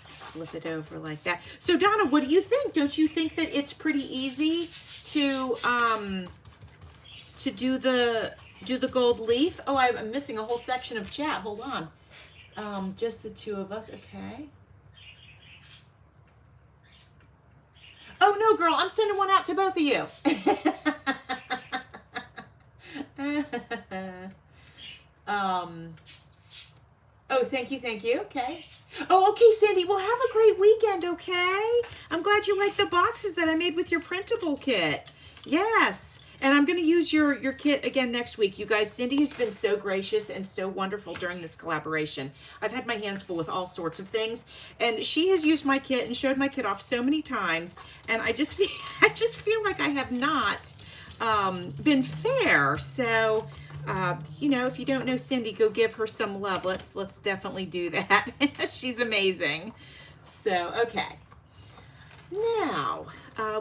Flip it over like that. So Donna, what do you think? Don't you think that it's pretty easy to do the gold leaf? Oh, I'm missing a whole section of chat. Hold on. Just the 2 of us. Okay. Oh no, girl, I'm sending one out to both of you. Oh, thank you, thank you. Okay. Oh, okay, Sandy. Well, have a great weekend, okay? I'm glad you like the boxes that I made with your printable kit. Yes. And I'm going to use your kit again next week. You guys, Cindy has been so gracious and so wonderful during this collaboration. I've had my hands full with all sorts of things, and she has used my kit and showed my kit off so many times, and I just feel like I have not been fair. So you know, if you don't know Cindy, go give her some love. Let's definitely do that. She's amazing. So, okay. Now,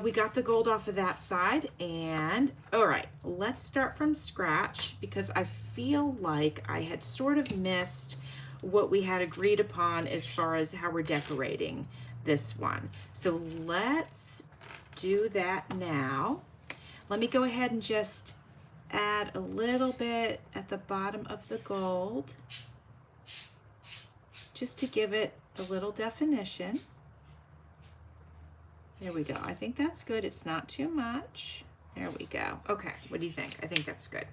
we got the gold off of that side, and all right, let's start from scratch, because I feel like I had sort of missed what we had agreed upon as far as how we're decorating this one. So let's do that now. Let me go ahead and just add a little bit at the bottom of the gold, just to give it a little definition. There we go. I think that's good. It's not too much. There we go. Okay, what do you think? I think that's good.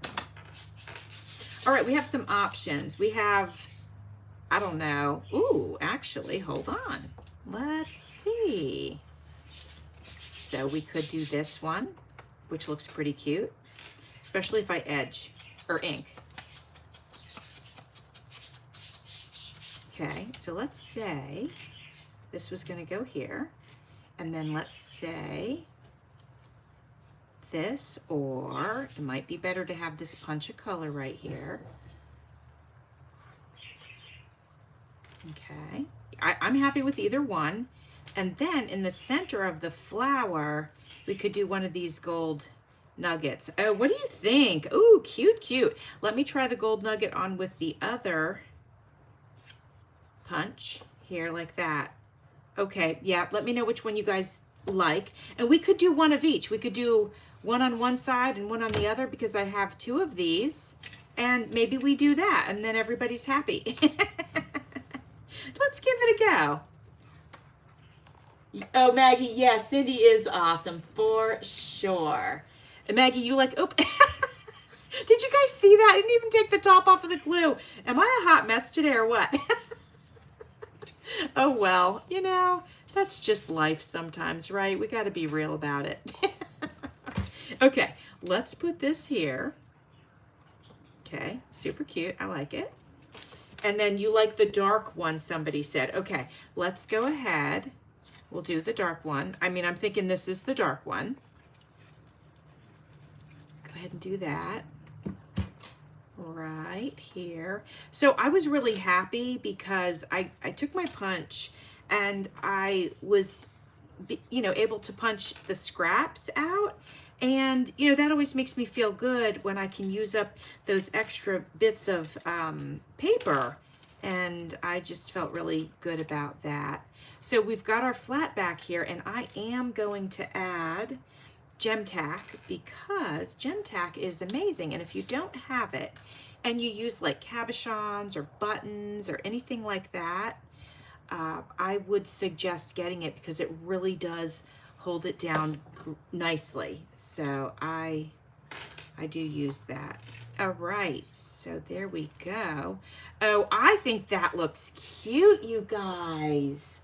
All right, we have some options. We have, I don't know. Ooh, actually, hold on. Let's see. So we could do this one, which looks pretty cute, especially if I edge or ink. Okay, so let's say this was going to go here, and then let's say this, or it might be better to have this punch of color right here. Okay, I'm happy with either one. And then in the center of the flower, we could do one of these gold nuggets. Oh, what do you think? Ooh, cute, cute. Let me try the gold nugget on with the other punch here like that. Okay, yeah, let me know which one you guys like. And we could do one of each. We could do one on one side and one on the other because I have two of these. And maybe we do that and then everybody's happy. Let's give it a go. Oh, Maggie, yeah, Cindy is awesome for sure. And Maggie, you like, oh, did you guys see that? I didn't even take the top off of the glue. Am I a hot mess today or what? Oh, well, you know, that's just life sometimes, right? We got to be real about it. Okay, let's put this here. Okay, super cute. I like it. And then you like the dark one, somebody said. Okay, let's go ahead. We'll do the dark one. I mean, I'm thinking this is the dark one. Go ahead and do that right here. So I was really happy because I took my punch and I was, you know, able to punch the scraps out. And, you know, that always makes me feel good when I can use up those extra bits of paper. And I just felt really good about that. So we've got our flat back here, and I am going to add gem tack because gem tack is amazing. And if you don't have it and you use like cabochons or buttons or anything like that, I would suggest getting it because it really does hold it down nicely. So I do use that. All right, so there we go. Oh, I think that looks cute, you guys.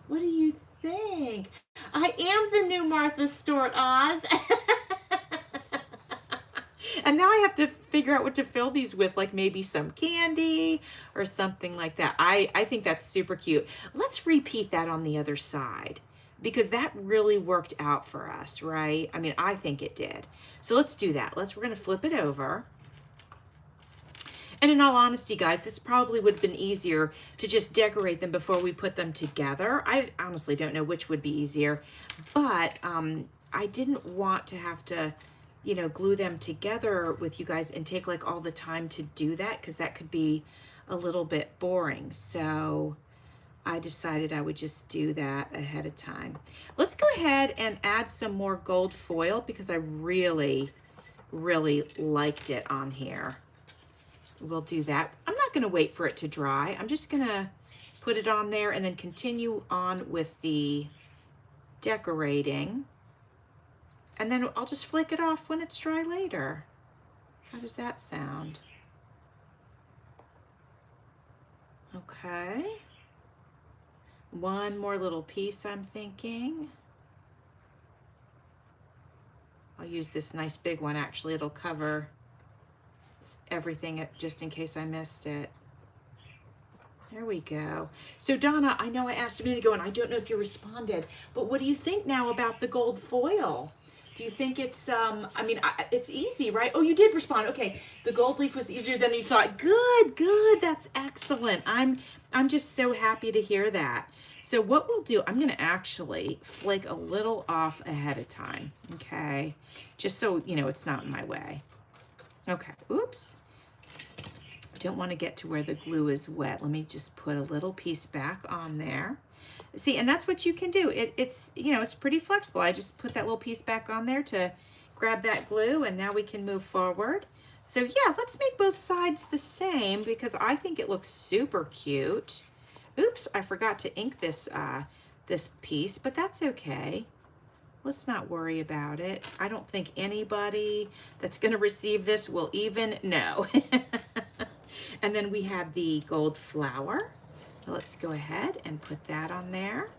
What do you think? I am the new Martha Stewart Oz. And now I have to figure out what to fill these with, like maybe some candy or something like that. I think that's super cute. Let's repeat that on the other side because that really worked out for us, right? I mean, I think it did. So let's do that. We're gonna flip it over. And in all honesty, guys, this probably would have been easier to just decorate them before we put them together. I honestly don't know which would be easier, but I didn't want to have to, you know, glue them together with you guys and take like all the time to do that because that could be a little bit boring. So I decided I would just do that ahead of time. Let's go ahead and add some more gold foil because I really, really liked it on here. We'll do that. I'm not going to wait for it to dry. I'm just going to put it on there and then continue on with the decorating. And then I'll just flake it off when it's dry later. How does that sound? Okay. One more little piece, I'm thinking. I'll use this nice big one. Actually, it'll cover everything just in case I missed it. There we go. So Donna, I know I asked a minute ago and I don't know if you responded, but what do you think now about the gold foil? Do you think it's, I mean, it's easy, right? Oh, you did respond. Okay. The gold leaf was easier than you thought. Good, good. That's excellent. I'm just so happy to hear that. So what we'll do, I'm going to actually flake a little off ahead of time. Okay. Just so, you know, it's not in my way. Okay, oops. I don't want to get to where the glue is wet. Let me just put a little piece back on there. See, and that's what you can do. It's, you know, it's pretty flexible. I just put that little piece back on there to grab that glue, and now we can move forward. So yeah, let's make both sides the same because I think it looks super cute. Oops, I forgot to ink this this piece, but that's okay. Let's not worry about it. I don't think anybody that's going to receive this will even know. And then we have the gold flower. Let's go ahead and put that on there.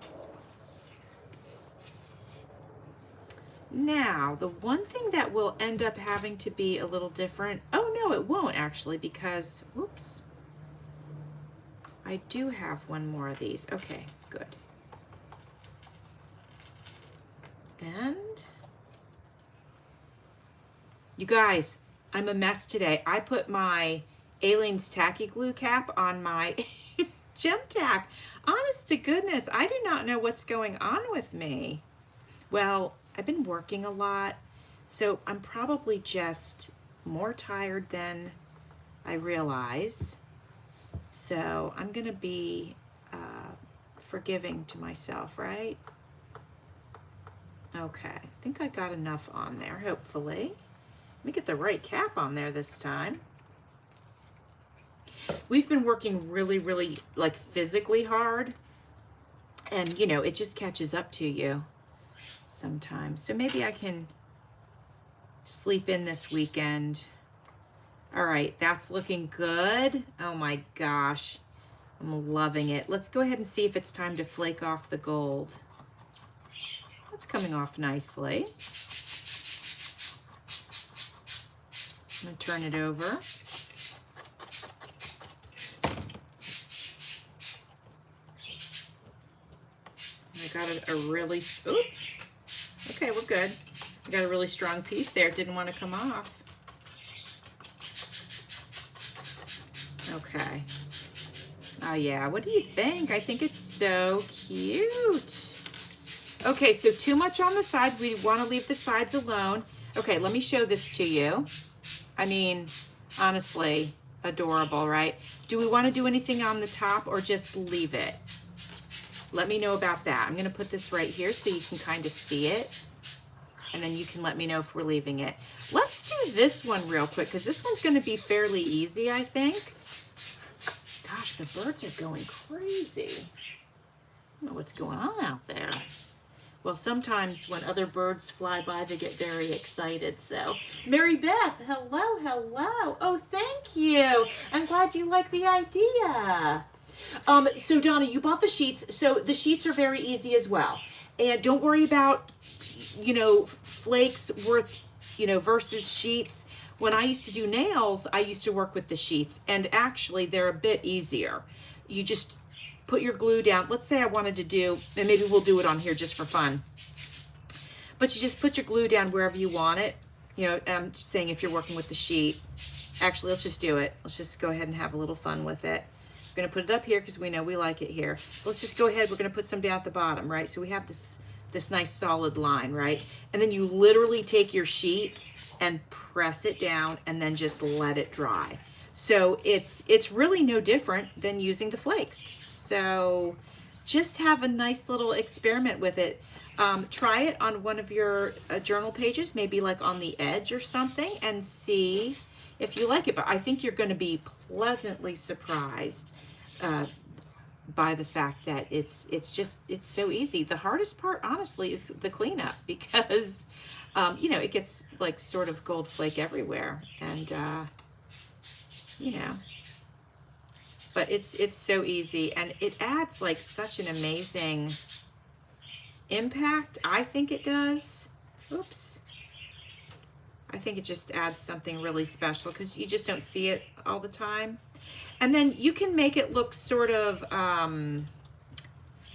Now, the one thing that will end up having to be a little different, oh no, it won't actually, because, whoops, I do have one more of these. Okay, good. And you guys, I'm a mess today. I put my Aleene's tacky glue cap on my gem tack. Honest to goodness, I do not know what's going on with me. Well, I've been working a lot, so I'm probably just more tired than I realize. So I'm gonna be forgiving to myself, right? Okay, I think I got enough on there, hopefully. Let me get the right cap on there this time. We've been working really, really like physically hard, and you know, it just catches up to you sometimes. So maybe I can sleep in this weekend. All right, that's looking good. Oh my gosh, I'm loving it. Let's go ahead and see if it's time to flake off the gold. That's coming off nicely. I'm gonna turn it over. I got a really, oops. Okay, we're good. I got a really strong piece there. It didn't want to come off. Okay. Oh yeah, what do you think? I think it's so cute. Okay, so too much on the sides. We want to leave the sides alone. Okay, let me show this to you. I mean, honestly, adorable, right? Do we want to do anything on the top or just leave it? Let me know about that. I'm going to put this right here so you can kind of see it. And then you can let me know if we're leaving it. Let's do this one real quick because this one's going to be fairly easy, I think. Gosh, the birds are going crazy. I don't know what's going on out there. Well, sometimes when other birds fly by, they get very excited. So, Mary Beth, hello, hello. Oh, thank you. I'm glad you like the idea. So Donna, you bought the sheets. So the sheets are very easy as well. And don't worry about, you know, flakes worth, you know, versus sheets. When I used to do nails, I used to work with the sheets, and actually they're a bit easier. You just put your glue down. Let's say I wanted to do, and maybe we'll do it on here just for fun. But you just put your glue down wherever you want it. You know, I'm just saying if you're working with the sheet. Actually, let's just do it. Let's just go ahead and have a little fun with it. We're gonna put it up here because we know we like it here. Let's just go ahead, we're gonna put some down at the bottom, right? So we have this nice solid line, right? And then you literally take your sheet and press it down and then just let it dry. So it's really no different than using the flakes. So just have a nice little experiment with it. Try it on one of your journal pages, maybe like on the edge or something, and see if you like it. But I think you're going to be pleasantly surprised by the fact that it's so easy. The hardest part, honestly, is the cleanup because you know, it gets like sort of gold flake everywhere, and you know, but it's so easy, and it adds like such an amazing impact. I think it does. Oops. I think it just adds something really special because you just don't see it all the time. And then you can make it look sort of,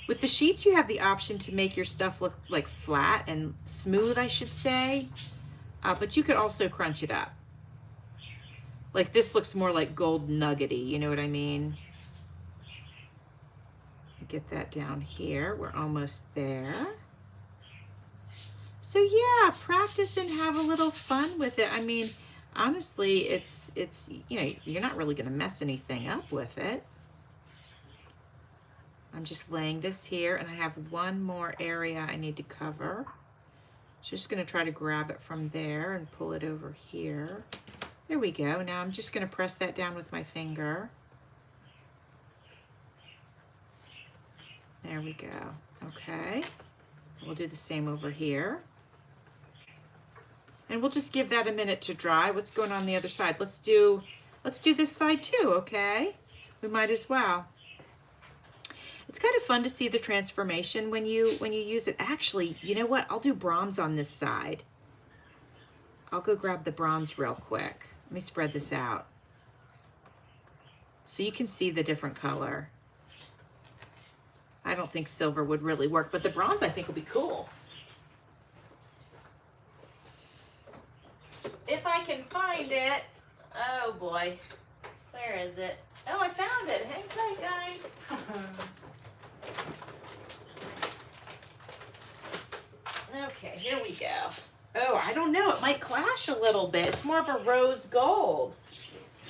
with the sheets you have the option to make your stuff look like flat and smooth, I should say. But you could also crunch it up. Like this looks more like gold nuggety, you know what I mean? Get that down here. We're almost there. So yeah, practice and have a little fun with it. I mean, honestly, it's you know, you're not really going to mess anything up with it. I'm just laying this here, and I have one more area I need to cover. Just gonna try to grab it from there and pull it over here. There we go. Now I'm just gonna press that down with my finger. There we go. Okay. We'll do the same over here. And we'll just give that a minute to dry. What's going on the other side? Let's do this side too, okay? We might as well. It's kind of fun to see the transformation when you use it. Actually, you know what? I'll do bronze on this side. I'll go grab the bronze real quick. Let me spread this out so you can see the different color. I don't think silver would really work, but the bronze I think will be cool. If I can find it. Oh boy. Where is it? Oh, I found it. Hang tight, guys. Okay, here we go. Oh, I don't know. It might clash a little bit. It's more of a rose gold.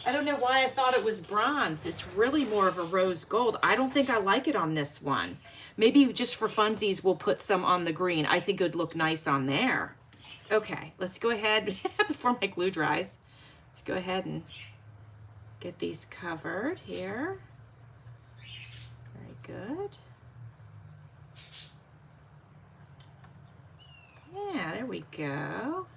I don't know why I thought it was bronze. It's really more of a rose gold. I don't think I like it on this one. Maybe just for funsies, we'll put some on the green. I think it would look nice on there. Okay, let's go ahead before my glue dries. Let's go ahead and get these covered here. Very good. Yeah, there we go.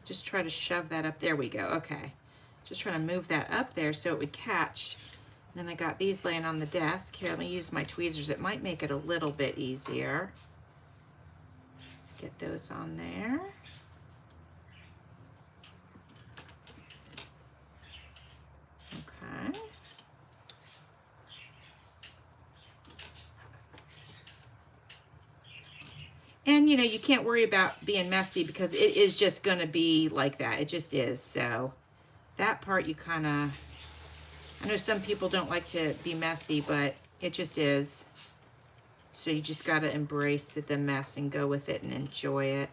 Just try to shove that up. There we go. Okay. Just trying to move that up there so it would catch. And then I got these laying on the desk. Here, let me use my tweezers. It might make it a little bit easier. Let's get those on there. Okay. And you know, you can't worry about being messy because it is just going to be like that. It just is. So that part you kind of, I know some people don't like to be messy, but it just is. So you just got to embrace the mess and go with it and enjoy it.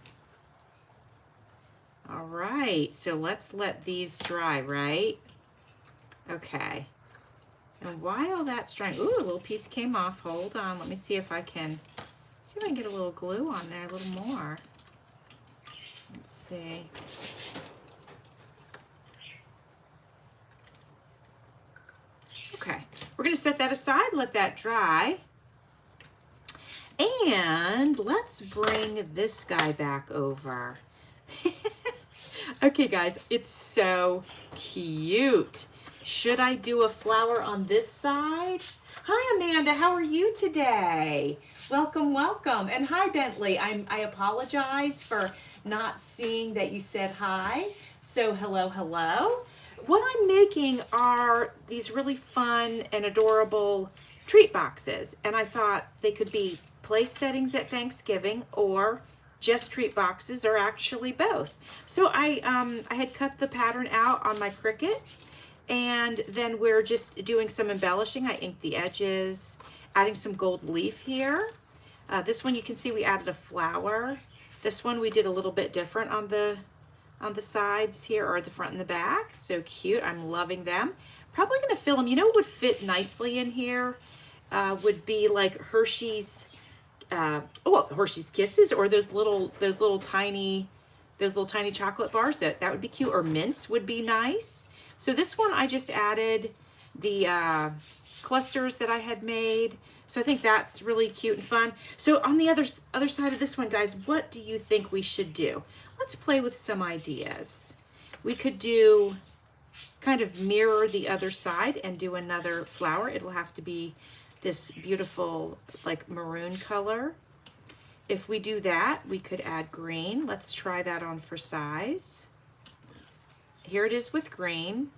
All right, so let's let these dry, right? Okay. And while that's drying, ooh, a little piece came off. Hold on, let me see if I can get a little glue on there, a little more. Let's see. Okay, we're gonna set that aside, let that dry. And let's bring this guy back over. Okay, guys, it's so cute. Should I do a flower on this side? Hi, Amanda, how are you today? Welcome, welcome. And hi, Bentley. I apologize for not seeing that you said hi. So hello, hello. What I'm making are these really fun and adorable treat boxes. And I thought they could be place settings at Thanksgiving or just treat boxes, or actually both. So I had cut the pattern out on my Cricut, and then we're just doing some embellishing. I inked the edges, adding some gold leaf here. This one you can see we added a flower. This one we did a little bit different on the sides here, or the front and the back. So cute. I'm loving them. Probably going to fill them. You know what would fit nicely in here? Would be like Hershey's Hershey's Kisses, or those little tiny chocolate bars. That would be cute. Or mints would be nice. So this one I just added the clusters that I had made. So I think that's really cute and fun. So on the other side of this one, guys, what do you think we should do? Let's play with some ideas. We could do kind of mirror the other side and do another flower. It'll have to be this beautiful like maroon color. If we do that, we could add green. Let's try that on for size. Here it is with green.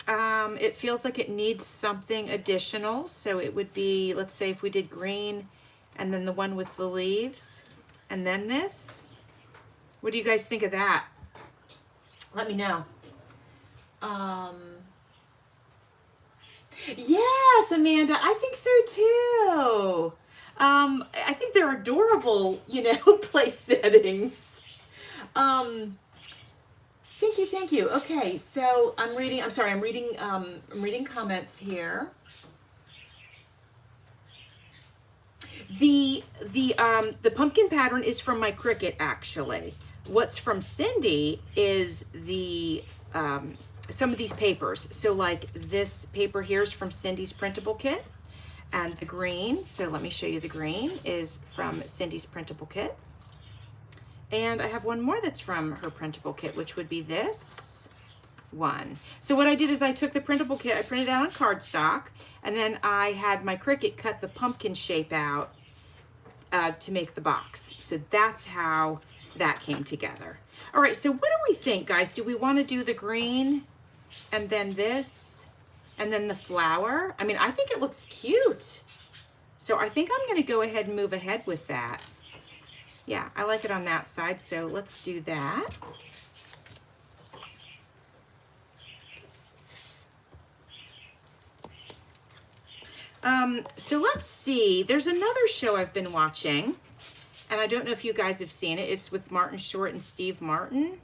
It feels like it needs something additional. So it would be, let's say if we did green and then the one with the leaves and then this. What do you guys think of that? Let me know. Yes, Amanda, I think so too. I think they're adorable, place settings. Thank you, thank you. Okay, so I'm reading comments here. The pumpkin pattern is from my Cricut, actually. What's from Cindy is the some of these papers. So like this paper here is from Cindy's printable kit, and the green, so let me show you the green, is from Cindy's printable kit. And I have one more that's from her printable kit, which would be this one. So what I did is I took the printable kit, I printed it out on cardstock, and then I had my Cricut cut the pumpkin shape out to make the box. So that's how that came together. All right, so what do we think, guys? Do we want to do the green and then this and then the flower? I mean, I think it looks cute. So I think I'm going to go ahead and move ahead with that. Yeah, I like it on that side, so let's do that. So let's see, there's another show I've been watching, and I don't know if you guys have seen it. It's with Martin Short and Steve Martin,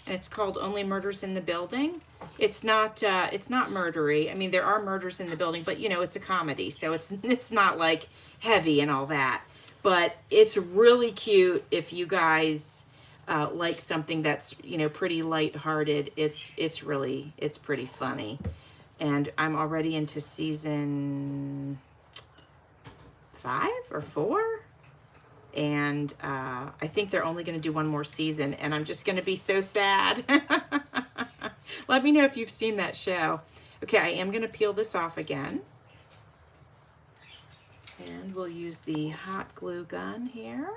and it's called Only Murders in the Building. It's not murdery. I mean, there are murders in the building, but you know, it's a comedy, so it's not like heavy and all that. But it's really cute if you guys like something that's, you know, pretty lighthearted. It's pretty funny. And I'm already into season 5 or 4. And I think they're only going to do one more season, and I'm just going to be so sad. Let me know if you've seen that show. Okay, I am going to peel this off again. And we'll use the hot glue gun here.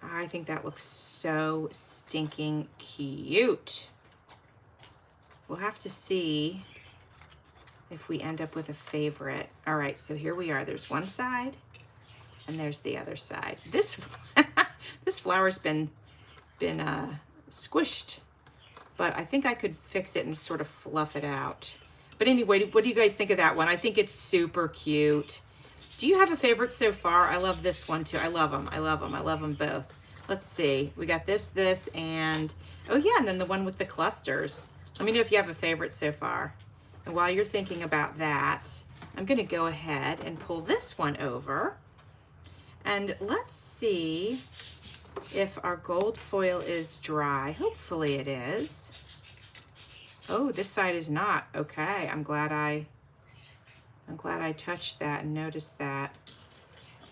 I think that looks so stinking cute. We'll have to see if we end up with a favorite. All right, so here we are. There's one side and there's the other side. This this flower's been squished, but I think I could fix it and sort of fluff it out. But anyway, what do you guys think of that one? I think it's super cute. Do you have a favorite so far? I love this one too. I love them. I love them. I love them both. Let's see. We got this, and oh yeah, and then the one with the clusters. Let me know if you have a favorite so far. And while you're thinking about that, I'm going to go ahead and pull this one over. And let's see if our gold foil is dry. Hopefully it is. Oh, this side is not. Okay, I'm glad I touched that and noticed that.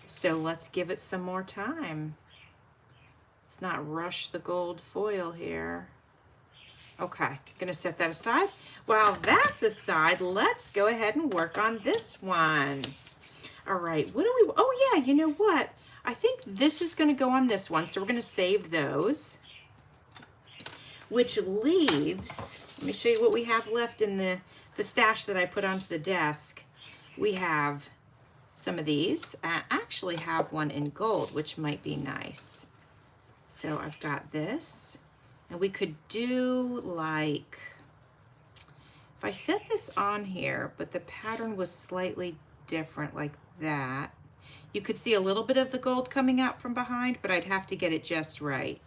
So let's give it some more time. Let's not rush the gold foil here. Okay, gonna set that aside. While that's aside, let's go ahead and work on this one. All right, what do we, oh yeah, you know what? I think this is gonna go on this one, so we're gonna save those. Which leaves, let me show you what we have left in the stash that I put onto the desk. We have some of these. I actually have one in gold, which might be nice. So I've got this, and we could do like, if I set this on here, but the pattern was slightly different like that, you could see a little bit of the gold coming out from behind, but I'd have to get it just right,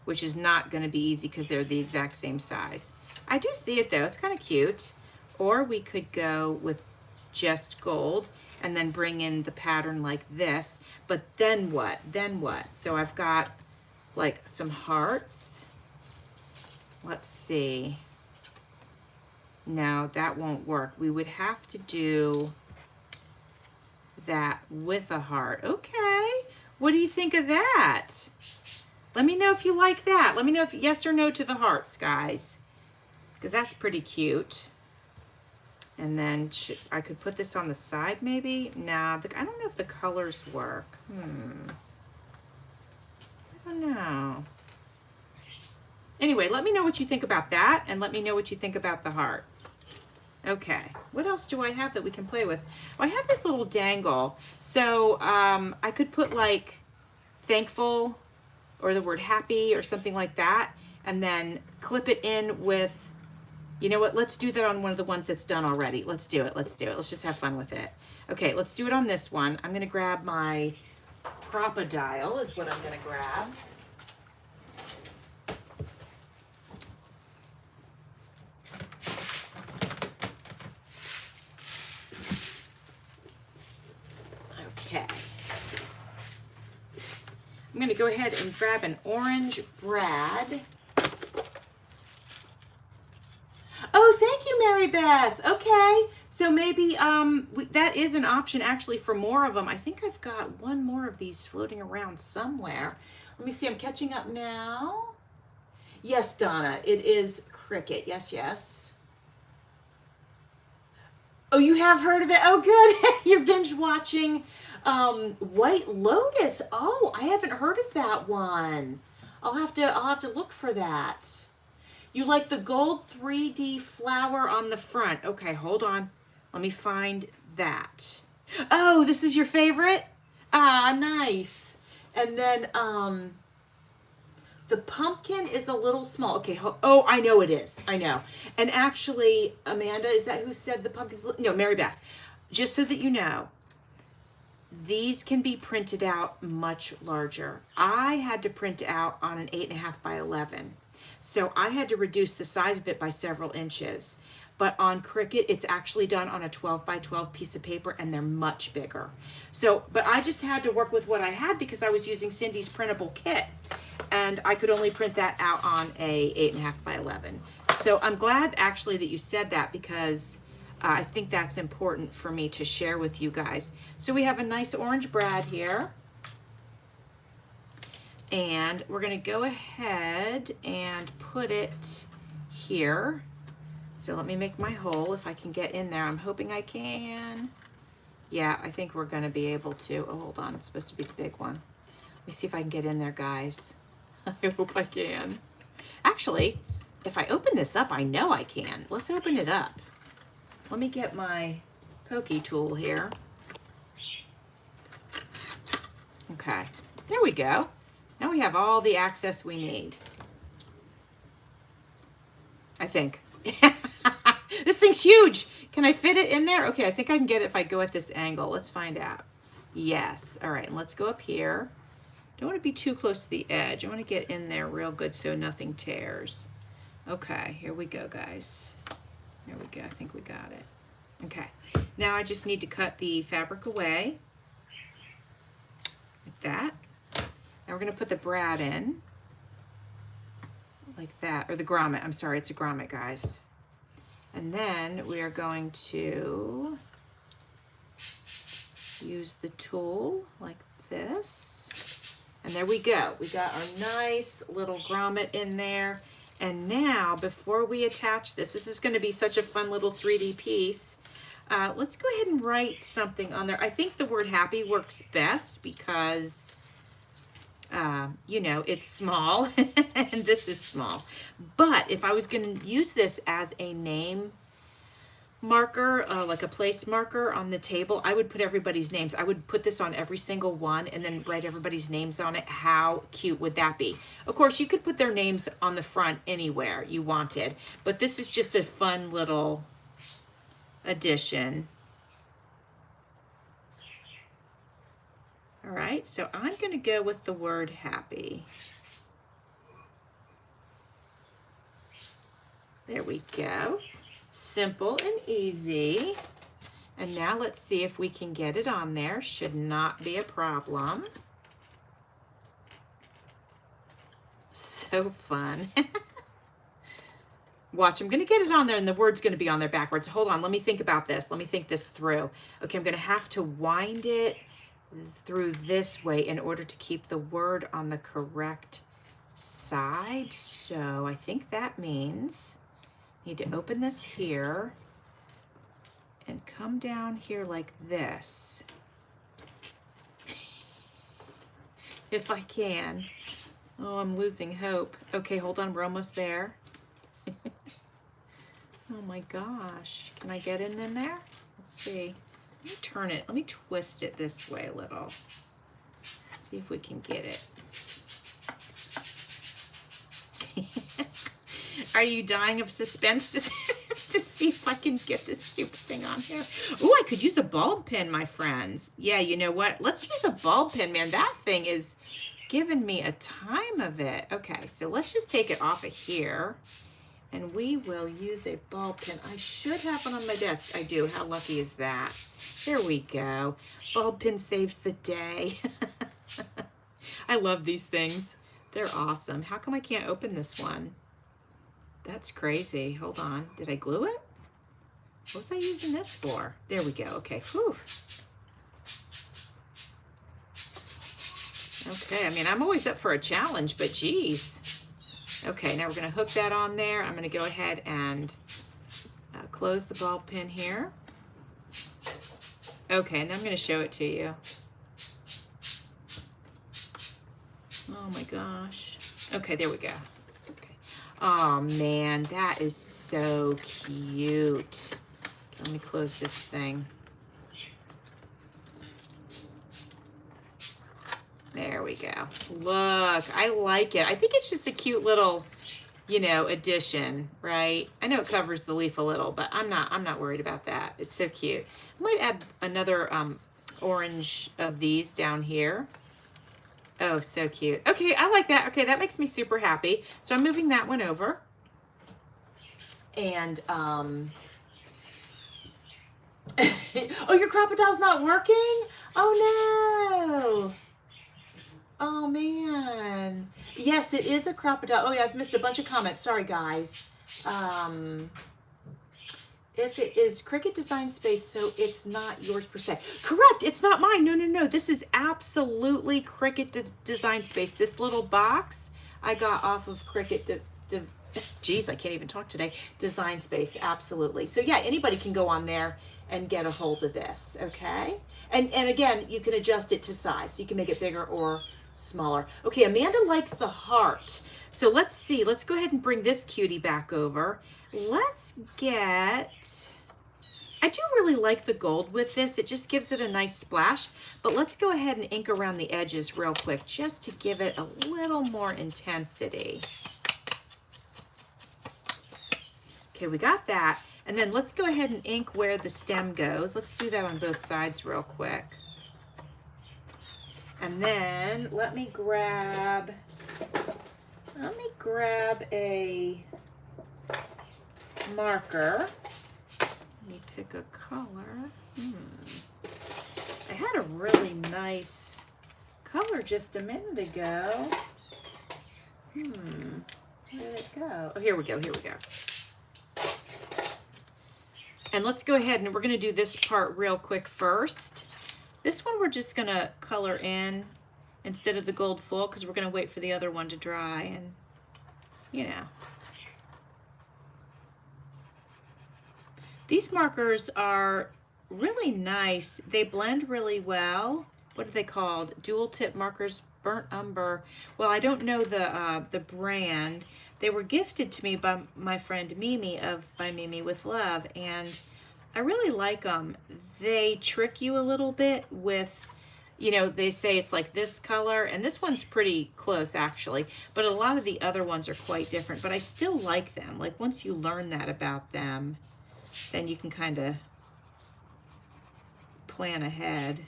which is not going to be easy because they're the exact same size. I do see it though, it's kind of cute. Or we could go with just gold and then bring in the pattern like this, but then what? Then what? So I've got like some hearts. Let's see. No, that won't work. We would have to do that with a heart. Okay, what do you think of that? Let me know if you like that. Let me know if yes or no to the hearts, guys, because that's pretty cute. And then I could put this on the side maybe. Nah, I don't know if the colors work. I don't know. Anyway, let me know what you think about that, and let me know what you think about the heart. Okay, what else do I have that we can play with? Well, I have this little dangle. So I could put like thankful or the word happy or something like that, and then clip it in with, you know what, let's do that on one of the ones that's done already. Let's do it, let's do it. Let's just have fun with it. Okay, let's do it on this one. I'm gonna grab my Crocodile is what I'm gonna grab. going to go ahead and grab an orange brad. Oh, thank you, Mary Beth. Okay, so maybe that is an option actually for more of them. I think I've got one more of these floating around somewhere. Let me see. I'm catching up now. Yes, Donna, it is cricket. Yes, yes. Oh, you have heard of it? Oh, good. You're binge watching White Lotus. Oh, I haven't heard of that one. I'll have to look for that. You like the gold 3D flower on the front. Okay, hold on. Let me find that. Oh, this is your favorite? Ah, nice. And then the pumpkin is a little small. Okay, oh, I know it is. I know. And actually, Amanda, is that who said the pumpkin's no, Mary Beth. Just so that you know, these can be printed out much larger. I had to print out on an 8.5 by 11. So I had to reduce the size of it by several inches. But on Cricut, it's actually done on a 12 by 12 piece of paper, and they're much bigger. So, but I just had to work with what I had because I was using Cindy's printable kit, and I could only print that out on a 8.5 by 11. So I'm glad actually that you said that, because I think that's important for me to share with you guys. So we have a nice orange brad here. And we're going to go ahead and put it here. So let me make my hole if I can get in there. I'm hoping I can. Yeah, I think we're going to be able to. Oh, hold on. It's supposed to be the big one. Let me see if I can get in there, guys. I hope I can. Actually, if I open this up, I know I can. Let's open it up. Let me get my pokey tool here. Okay, there we go. Now we have all the access we need. I think. This thing's huge. Can I fit it in there? Okay, I think I can get it if I go at this angle. Let's find out. Yes. All right, and let's go up here. Don't want to be too close to the edge. I want to get in there real good so nothing tears. Okay, here we go, guys. There we go. I think we got it. Okay. Now I just need to cut the fabric away. Like that. Now we're going to put the brad in. Like that. Or the grommet. I'm sorry, it's a grommet, guys. And then we are going to use the tool like this. And there we go. We got our nice little grommet in there. And now, before we attach this is going to be such a fun little 3D piece. Let's go ahead and write something on there. I think the word happy works best because, you know, it's small and this is small. But if I was going to use this as a name marker, like a place marker on the table, I would put everybody's names. I would put this on every single one and then write everybody's names on it. How cute would that be? Of course, you could put their names on the front anywhere you wanted, but this is just a fun little addition. All right, so I'm going to go with the word happy. There we go. Simple and easy. And now let's see if we can get it on there. Should not be a problem. So fun. Watch, I'm going to get it on there and the word's going to be on there backwards. Hold on, let me think about this. Let me think this through. Okay, I'm going to have to wind it through this way in order to keep the word on the correct side. So I think that means I need to open this here and come down here like this. If I can. Oh, I'm losing hope. Okay, hold on, we're almost there. Oh my gosh. Can I get in there? Let's see. Let me turn it. Let me twist it this way a little. See if we can get it. Are you dying of suspense to see if I can get this stupid thing on here? Oh, I could use a bulb pin, my friends. Yeah, you know what? Let's use a bulb pin, man. That thing is giving me a time of it. Okay, so let's just take it off of here. And we will use a bulb pin. I should have one on my desk. I do. How lucky is that? There we go. Bulb pin saves the day. I love these things. They're awesome. How come I can't open this one? That's crazy. Hold on. Did I glue it? What was I using this for? There we go. Okay. Whew. Okay. I mean, I'm always up for a challenge, but geez. Okay. Now we're going to hook that on there. I'm going to go ahead and close the ball pin here. Okay. And then I'm going to show it to you. Oh my gosh. Okay. There we go. Okay. Oh man, that is so cute. Let me close this thing. There we go. Look, I like it. I think it's just a cute little, you know, addition, right? I know it covers the leaf a little, but I'm not worried about that. It's so cute. I might add another orange of these down here. Oh, so cute. Okay, I like that. Okay, that makes me super happy. So I'm moving that one over. And oh, your Crop-A-Dow's not working? Oh no. Oh man. Yes, it is a Crop-A-Dow. Oh yeah, I've missed a bunch of comments. Sorry guys. If it is Cricut Design Space, so it's not yours per se. Correct, it's not mine. No, no, no. This is absolutely Cricut Design Space. This little box I got off of Cricut geez, I can't even talk today. Design Space, absolutely. So yeah, anybody can go on there and get a hold of this, okay? And again, you can adjust it to size. So you can make it bigger or smaller. Okay, Amanda likes the heart. So let's see. Let's go ahead and bring this cutie back over. Let's get... I do really like the gold with this. It just gives it a nice splash. But let's go ahead and ink around the edges real quick just to give it a little more intensity. Okay, we got that. And then let's go ahead and ink where the stem goes. Let's do that on both sides real quick. And then let me grab a marker. Let me pick a color. I had a really nice color just a minute ago. Where did it go? Oh, here we go, here we go. And let's go ahead and we're gonna do this part real quick first. This one we're just gonna color in instead of the gold full because we're gonna wait for the other one to dry and, you know. These markers are really nice. They blend really well. What are they called? Dual tip markers, burnt umber. Well, I don't know the brand. They were gifted to me by my friend Mimi of By Mimi with Love, and I really like them. They trick you a little bit with, you know, they say it's like this color, and this one's pretty close actually, but a lot of the other ones are quite different, but I still like them. Like once you learn that about them, then you can kind of plan ahead.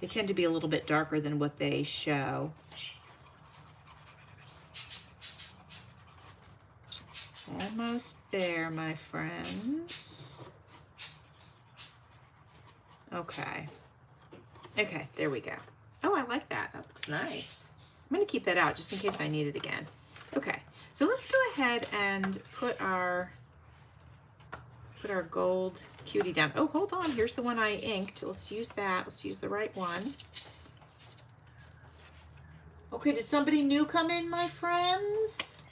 They tend to be a little bit darker than what they show. Almost there, my friends. Okay. Okay, there we go. Oh, I like that. That looks nice. I'm going to keep that out just in case I need it again. Okay, so let's go ahead and put our gold cutie down. Oh, hold on. Here's the one I inked. Let's use that. Let's use the right one. Okay, did somebody new come in, my friends?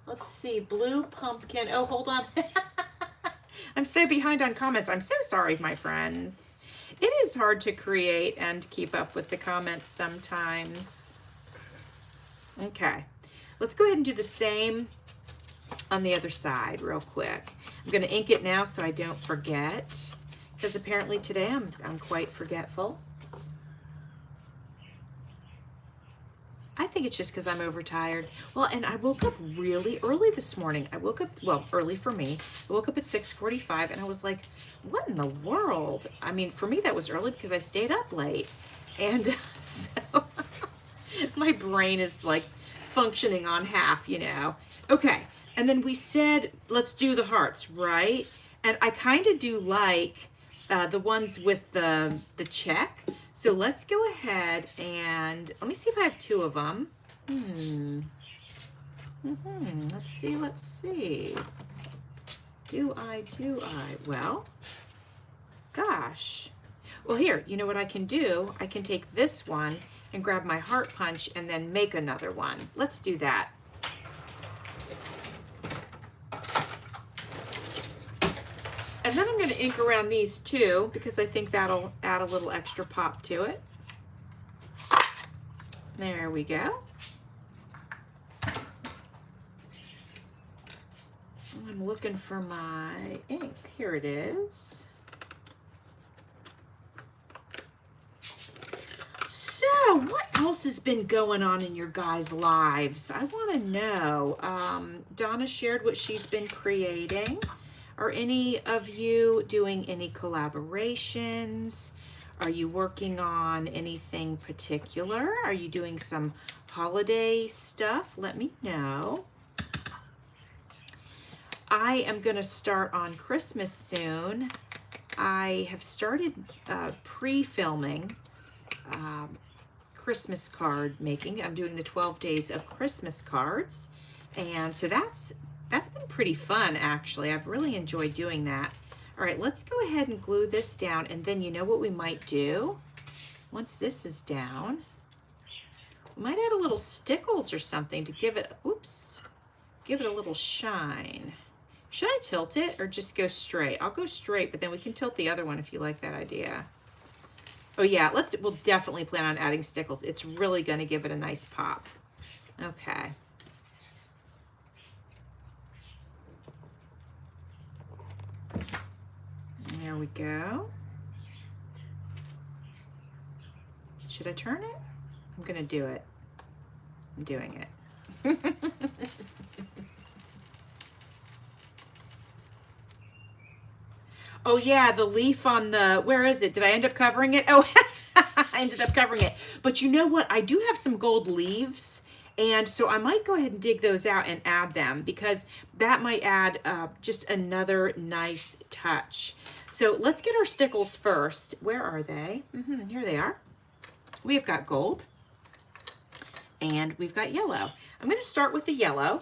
Let's see. Blue pumpkin. Oh, hold on. I'm so behind on comments. I'm so sorry, my friends. It is hard to create and keep up with the comments sometimes. Okay, let's go ahead and do the same on the other side real quick. I'm going to ink it now so I don't forget, because apparently today I'm quite forgetful. I think it's just because I'm overtired. Well, and I woke up really early this morning. I woke up, well, early for me. I woke up at 6:45 and I was like, what in the world? I mean, for me that was early because I stayed up late. And so my brain is like functioning on half, you know. Okay, and then we said, let's do the hearts, right? And I kind of do like the ones with the check. So let's go ahead and let me see if I have 2 of them. Let's see. Do I? Well, gosh. Well, here, you know what I can do? I can take this one and grab my heart punch and then make another one. Let's do that. And then I'm going to ink around these too, because I think that'll add a little extra pop to it. There we go. I'm looking for my ink. Here it is. So, what else has been going on in your guys' lives? I want to know. Donna shared what she's been creating. Are any of you doing any collaborations? Are you working on anything particular? Are you doing some holiday stuff? Let me know. I am going to start on Christmas soon. I have started pre-filming Christmas card making. I'm doing the 12 days of Christmas cards. And so that's been pretty fun, actually. I've really enjoyed doing that. All right, let's go ahead and glue this down. And then you know what we might do? Once this is down, we might add a little stickles or something to give it, give it a little shine. Should I tilt it or just go straight? I'll go straight, but then we can tilt the other one if you like that idea. Oh yeah, we'll definitely plan on adding stickles. It's really gonna give it a nice pop. Okay. There we go. Should I turn it? I'm gonna do it. I'm doing it. Oh yeah, the leaf on the, where is it? Did I end up covering it? Oh, I ended up covering it. But you know what? I do have some gold leaves. And so I might go ahead and dig those out and add them, because that might add just another nice touch. So let's get our stickles first. Where are they? Here they are. We've got gold and we've got yellow. I'm going to start with the yellow,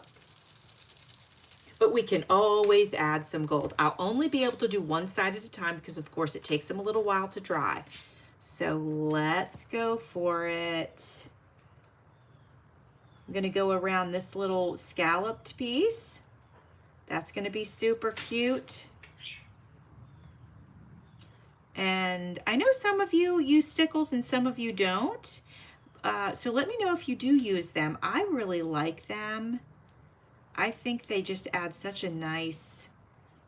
but we can always add some gold. I'll only be able to do one side at a time because of course it takes them a little while to dry. So let's go for it. I'm going to go around this little scalloped piece. That's going to be super cute. And I know some of you use stickles and some of you don't. So let me know if you do use them. I really like them. I think they just add such a nice,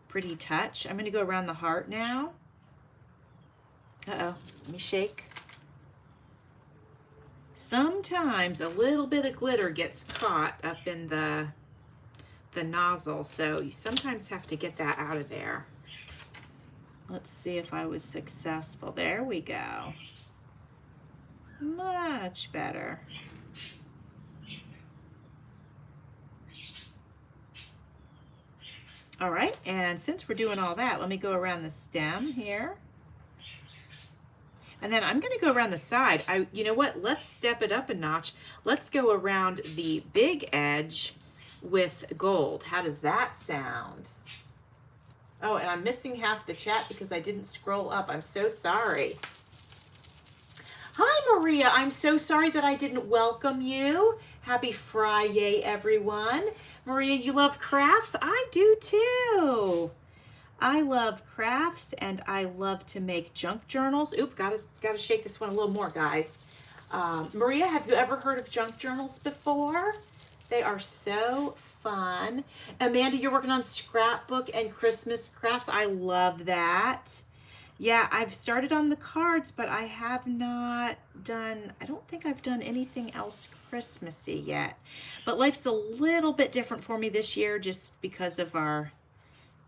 pretty touch. I'm going to go around the heart now. Uh-oh, let me shake. Sometimes a little bit of glitter gets caught up in the nozzle, so you sometimes have to get that out of there. Let's see if I was successful. There we go. Much better. All right, and since we're doing all that, let me go around the stem here. And then I'm going to go around the side. You know what? Let's step it up a notch. Let's go around the big edge with gold. How does that sound? Oh, and I'm missing half the chat because I didn't scroll up. I'm so sorry. Hi, Maria. I'm so sorry that I didn't welcome you. Happy Friday, everyone. Maria, you love crafts? I do too. I love crafts and I love to make junk journals. Oop, gotta shake this one a little more, guys. Maria, have you ever heard of junk journals before? They are so fun. Amanda, you're working on scrapbook and Christmas crafts. I love that. Yeah, I've started on the cards, but I have not done, I don't think I've done anything else Christmassy yet. But life's a little bit different for me this year just because of our,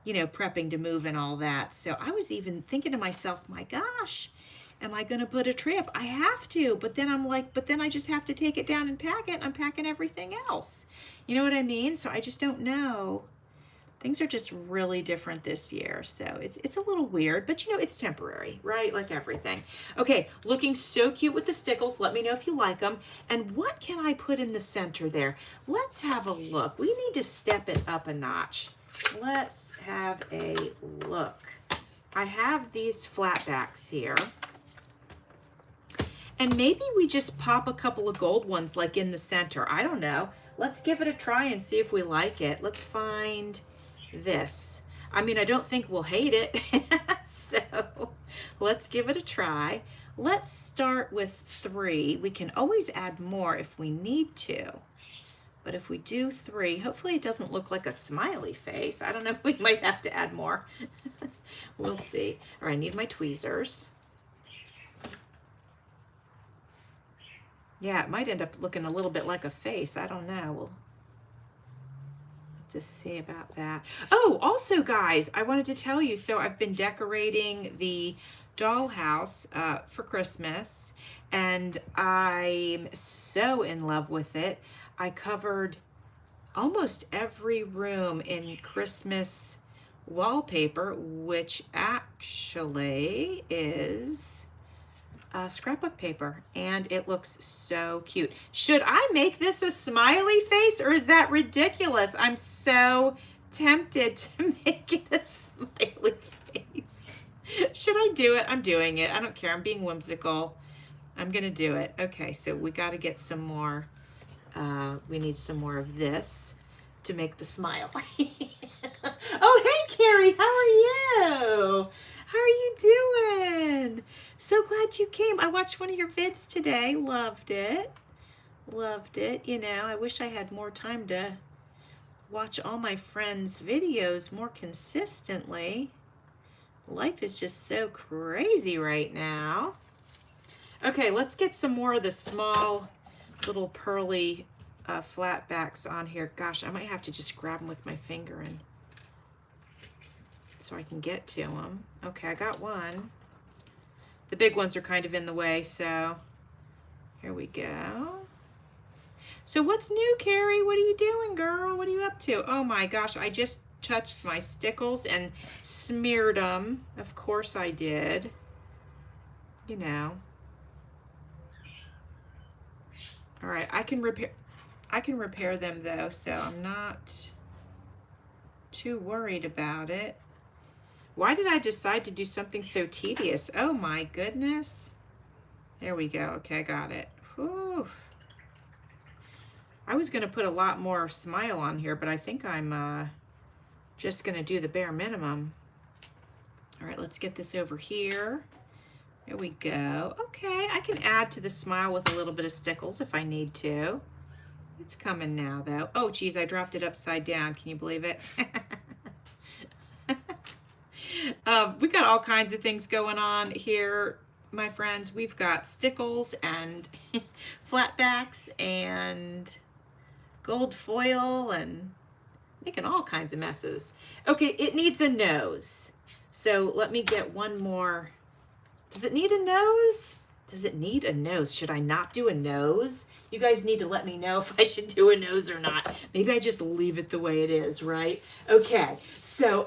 you know, prepping to move and all that. So I was even thinking to myself, my gosh, am I going to put a tree up? I have to, but then I'm like, but then I just have to take it down and pack it. I'm packing everything else. You know what I mean? So I just don't know Things are just really different this year. So it's a little weird, but you know, it's temporary, right? Like everything. Okay, looking so cute with the stickles. Let me know if you like them. And what can I put in the center there? Let's have a look. We need to step it up a notch. Let's have a look. I have these flatbacks here. And maybe we just pop a couple of gold ones like in the center. I don't know. Let's give it a try and see if we like it. Let's find this. I mean, I don't think we'll hate it. So let's give it a try. Let's start with 3. We can always add more if we need to. But if we do 3, hopefully it doesn't look like a smiley face. I don't know, we might have to add more. We'll see. All right, I need my tweezers. Yeah, it might end up looking a little bit like a face. I don't know. We'll just see about that. Oh, also guys, I wanted to tell you, so I've been decorating the dollhouse for Christmas, and I'm so in love with it. I covered almost every room in Christmas wallpaper, which actually is scrapbook paper, and it looks so cute. Should I make this a smiley face, or is that ridiculous? I'm so tempted to make it a smiley face. Should I do it? I'm doing it. I don't care. I'm being whimsical. I'm gonna do it. Okay, so we got to get some more. We need some more of this to make the smile. Oh, hey, Carrie, how are you? How are you doing? So glad you came. I watched one of your vids today. Loved it. Loved it. You know, I wish I had more time to watch all my friends' videos more consistently. Life is just so crazy right now. Okay, let's get some more of the small little pearly flatbacks on here. Gosh, I might have to just grab them with my finger and so I can get to them. Okay, I got one. The big ones are kind of in the way, so here we go. So what's new, Carrie? What are you doing, girl? What are you up to? Oh my gosh, I just touched my stickles and smeared them. Of course I did. You know. All right, I can repair them though, so I'm not too worried about it. Why did I decide to do something so tedious? Oh my goodness. There we go. Okay, I got it. Whew. I was going to put a lot more smile on here, but I think I'm just going to do the bare minimum. All right, let's get this over here. There we go. Okay, I can add to the smile with a little bit of stickles if I need to. It's coming now, though. Oh, geez, I dropped it upside down. Can you believe it? We got all kinds of things going on here, my friends. We've got stickles and flatbacks and gold foil and making all kinds of messes. Okay, it needs a nose. So let me get one more. Does it need a nose? Does it need a nose? Should I not do a nose? You guys need to let me know if I should do a nose or not. Maybe I just leave it the way it is, right? Okay, so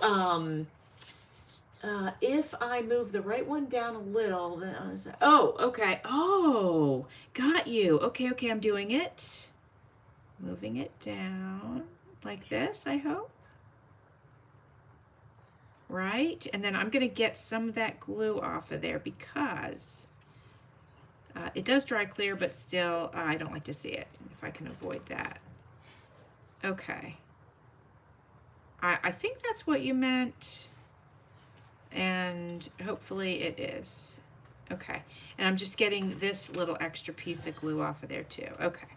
if I move the right one down a little, then oh, okay. Oh, got you. Okay, I'm doing it. Moving it down like this, I hope. Right? And then I'm going to get some of that glue off of there because it does dry clear, but still, I don't like to see it if I can avoid that. Okay. I think that's what you meant. And hopefully it is. Okay, and I'm just getting this little extra piece of glue off of there too. Okay,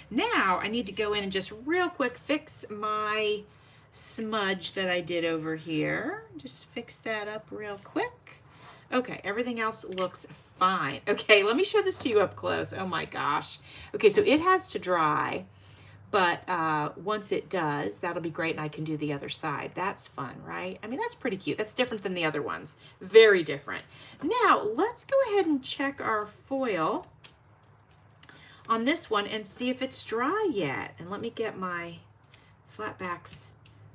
now I need to go in and just real quick fix my smudge that I did over here. Just fix that up real quick. Okay, everything else looks fine. Okay, let me show this to you up close. Oh my gosh. Okay, so it has to dry. But once it does, that'll be great, and I can do the other side. That's fun, right? I mean, that's pretty cute. That's different than the other ones. Very different. Now, let's go ahead and check our foil on this one and see if it's dry yet. And let me get my flatbacks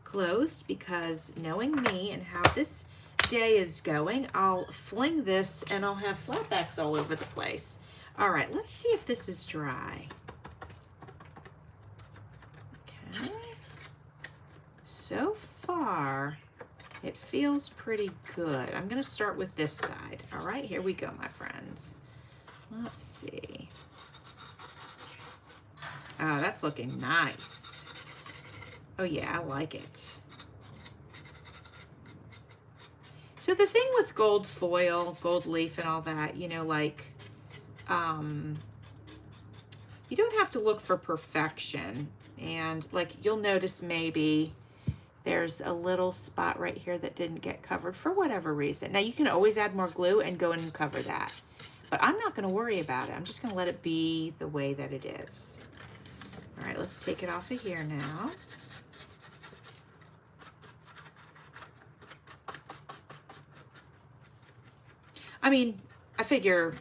closed because knowing me and how this day is going, I'll fling this and I'll have flatbacks all over the place. All right, let's see if this is dry. Okay. So far, it feels pretty good. I'm going to start with this side. All right, here we go, my friends. Let's see. Oh, that's looking nice. Oh yeah, I like it. So the thing with gold foil, gold leaf and all that, you know, like, you don't have to look for perfection. And like, you'll notice maybe there's a little spot right here that didn't get covered for whatever reason. Now you can always add more glue and go in and cover that. But I'm not gonna worry about it. I'm just gonna let it be the way that it is. All right, let's take it off of here now. I mean, I figure,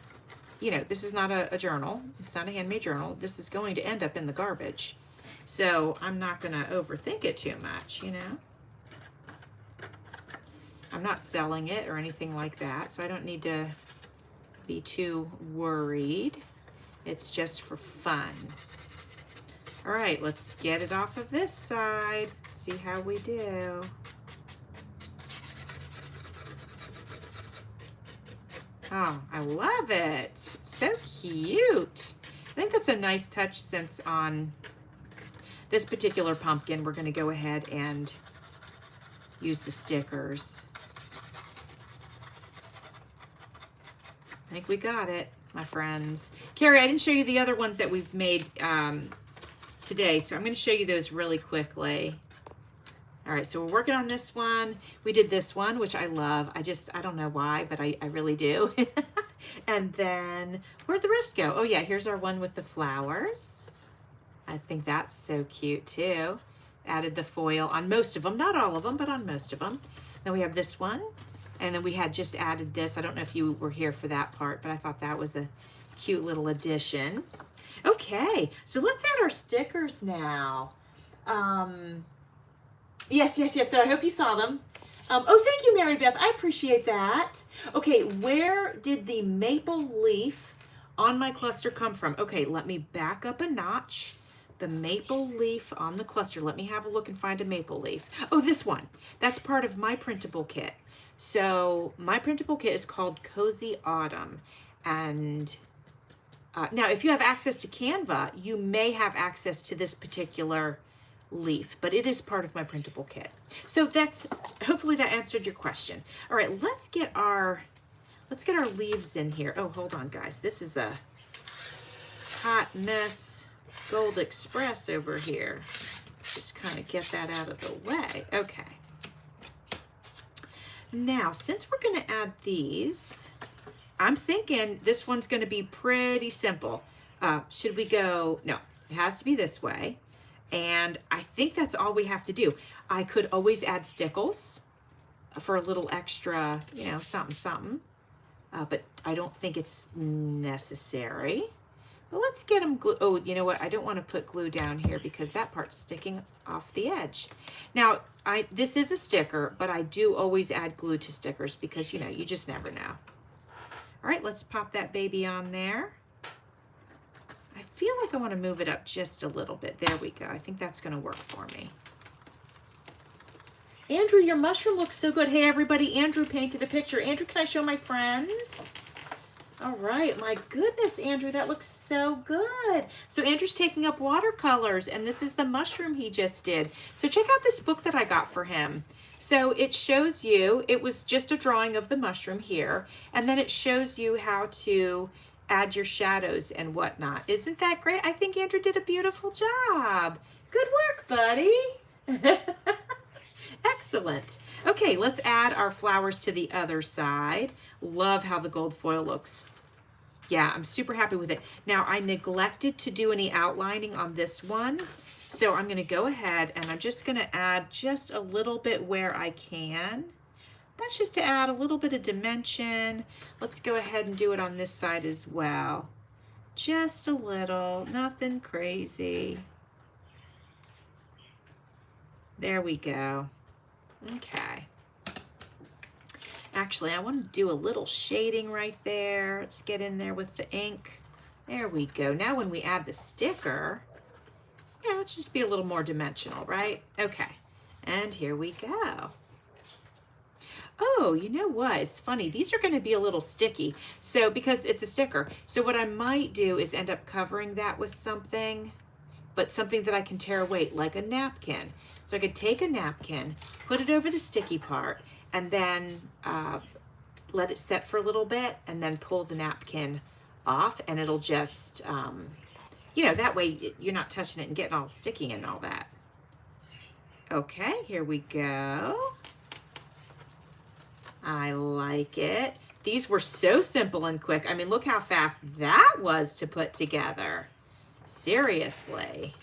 you know, this is not a journal. It's not a handmade journal. This is going to end up in the garbage. So I'm not gonna overthink it too much, you know? I'm not selling it or anything like that, so I don't need to be too worried. It's just for fun. All right, let's get it off of this side. See how we do. Oh, I love it. It's so cute. I think that's a nice touch since on this particular pumpkin, we're gonna go ahead and use the stickers. I think we got it, my friends. Carrie, I didn't show you the other ones that we've made today, so I'm going to show you those really quickly. All right, so we're working on this one. We did this one, which I love. I don't know why, but I really do. And then, where'd the rest go? Oh yeah, here's our one with the flowers. I think that's so cute too. Added the foil on most of them, not all of them, but on most of them. Then we have this one. And then we had just added this. I don't know if you were here for that part, but I thought that was a cute little addition. Okay, so let's add our stickers now. Yes. So I hope you saw them. Oh, thank you, Mary Beth. I appreciate that. Okay, where did the maple leaf on my cluster come from? Okay, let me back up a notch. The maple leaf on the cluster. Let me have a look and find a maple leaf. Oh, this one. That's part of my printable kit. So my printable kit is called Cozy Autumn. And now if you have access to Canva, you may have access to this particular leaf, but it is part of my printable kit. So that's, hopefully that answered your question. All right, let's get our leaves in here. Oh, hold on guys. This is a hot mess Gold Express over here. Just kind of get that out of the way. Okay. Now, since we're going to add these, I'm thinking this one's going to be pretty simple. Should we go? No, it has to be this way. And I think that's all we have to do. I could always add stickles for a little extra, you know, something. But I don't think it's necessary. But let's get them glue. Oh, you know what? I don't want to put glue down here because that part's sticking off the edge. Now, this is a sticker, but I do always add glue to stickers because, you know, you just never know. All right, let's pop that baby on there. I feel like I want to move it up just a little bit. There we go. I think that's going to work for me. Andrew, your mushroom looks so good. Hey, everybody, Andrew painted a picture. Andrew, can I show my friends? All right, my goodness, Andrew, that looks so good. So Andrew's taking up watercolors, and this is the mushroom he just did. So check out this book that I got for him. So it shows you, it was just a drawing of the mushroom here, and then it shows you how to add your shadows and whatnot. Isn't that great? I think Andrew did a beautiful job. Good work, buddy. Excellent. Okay, let's add our flowers to the other side. Love how the gold foil looks. Yeah, I'm super happy with it. Now, I neglected to do any outlining on this one, so I'm going to go ahead and I'm just going to add just a little bit where I can. That's just to add a little bit of dimension. Let's go ahead and do it on this side as well. Just a little, nothing crazy. There we go. Okay. Actually, I want to do a little shading right there. Let's get in there with the ink. There we go. Now when we add the sticker, you know, let's just be a little more dimensional, right? Okay. And here we go. Oh, you know what? It's funny. These are going to be a little sticky. So because it's a sticker. So what I might do is end up covering that with something, but something that I can tear away, like a napkin. So I could take a napkin, put it over the sticky part, and then let it set for a little bit, and then pull the napkin off, and it'll just, you know, that way you're not touching it and getting all sticky and all that. Okay, here we go. I like it. These were so simple and quick. I mean, look how fast that was to put together. Seriously.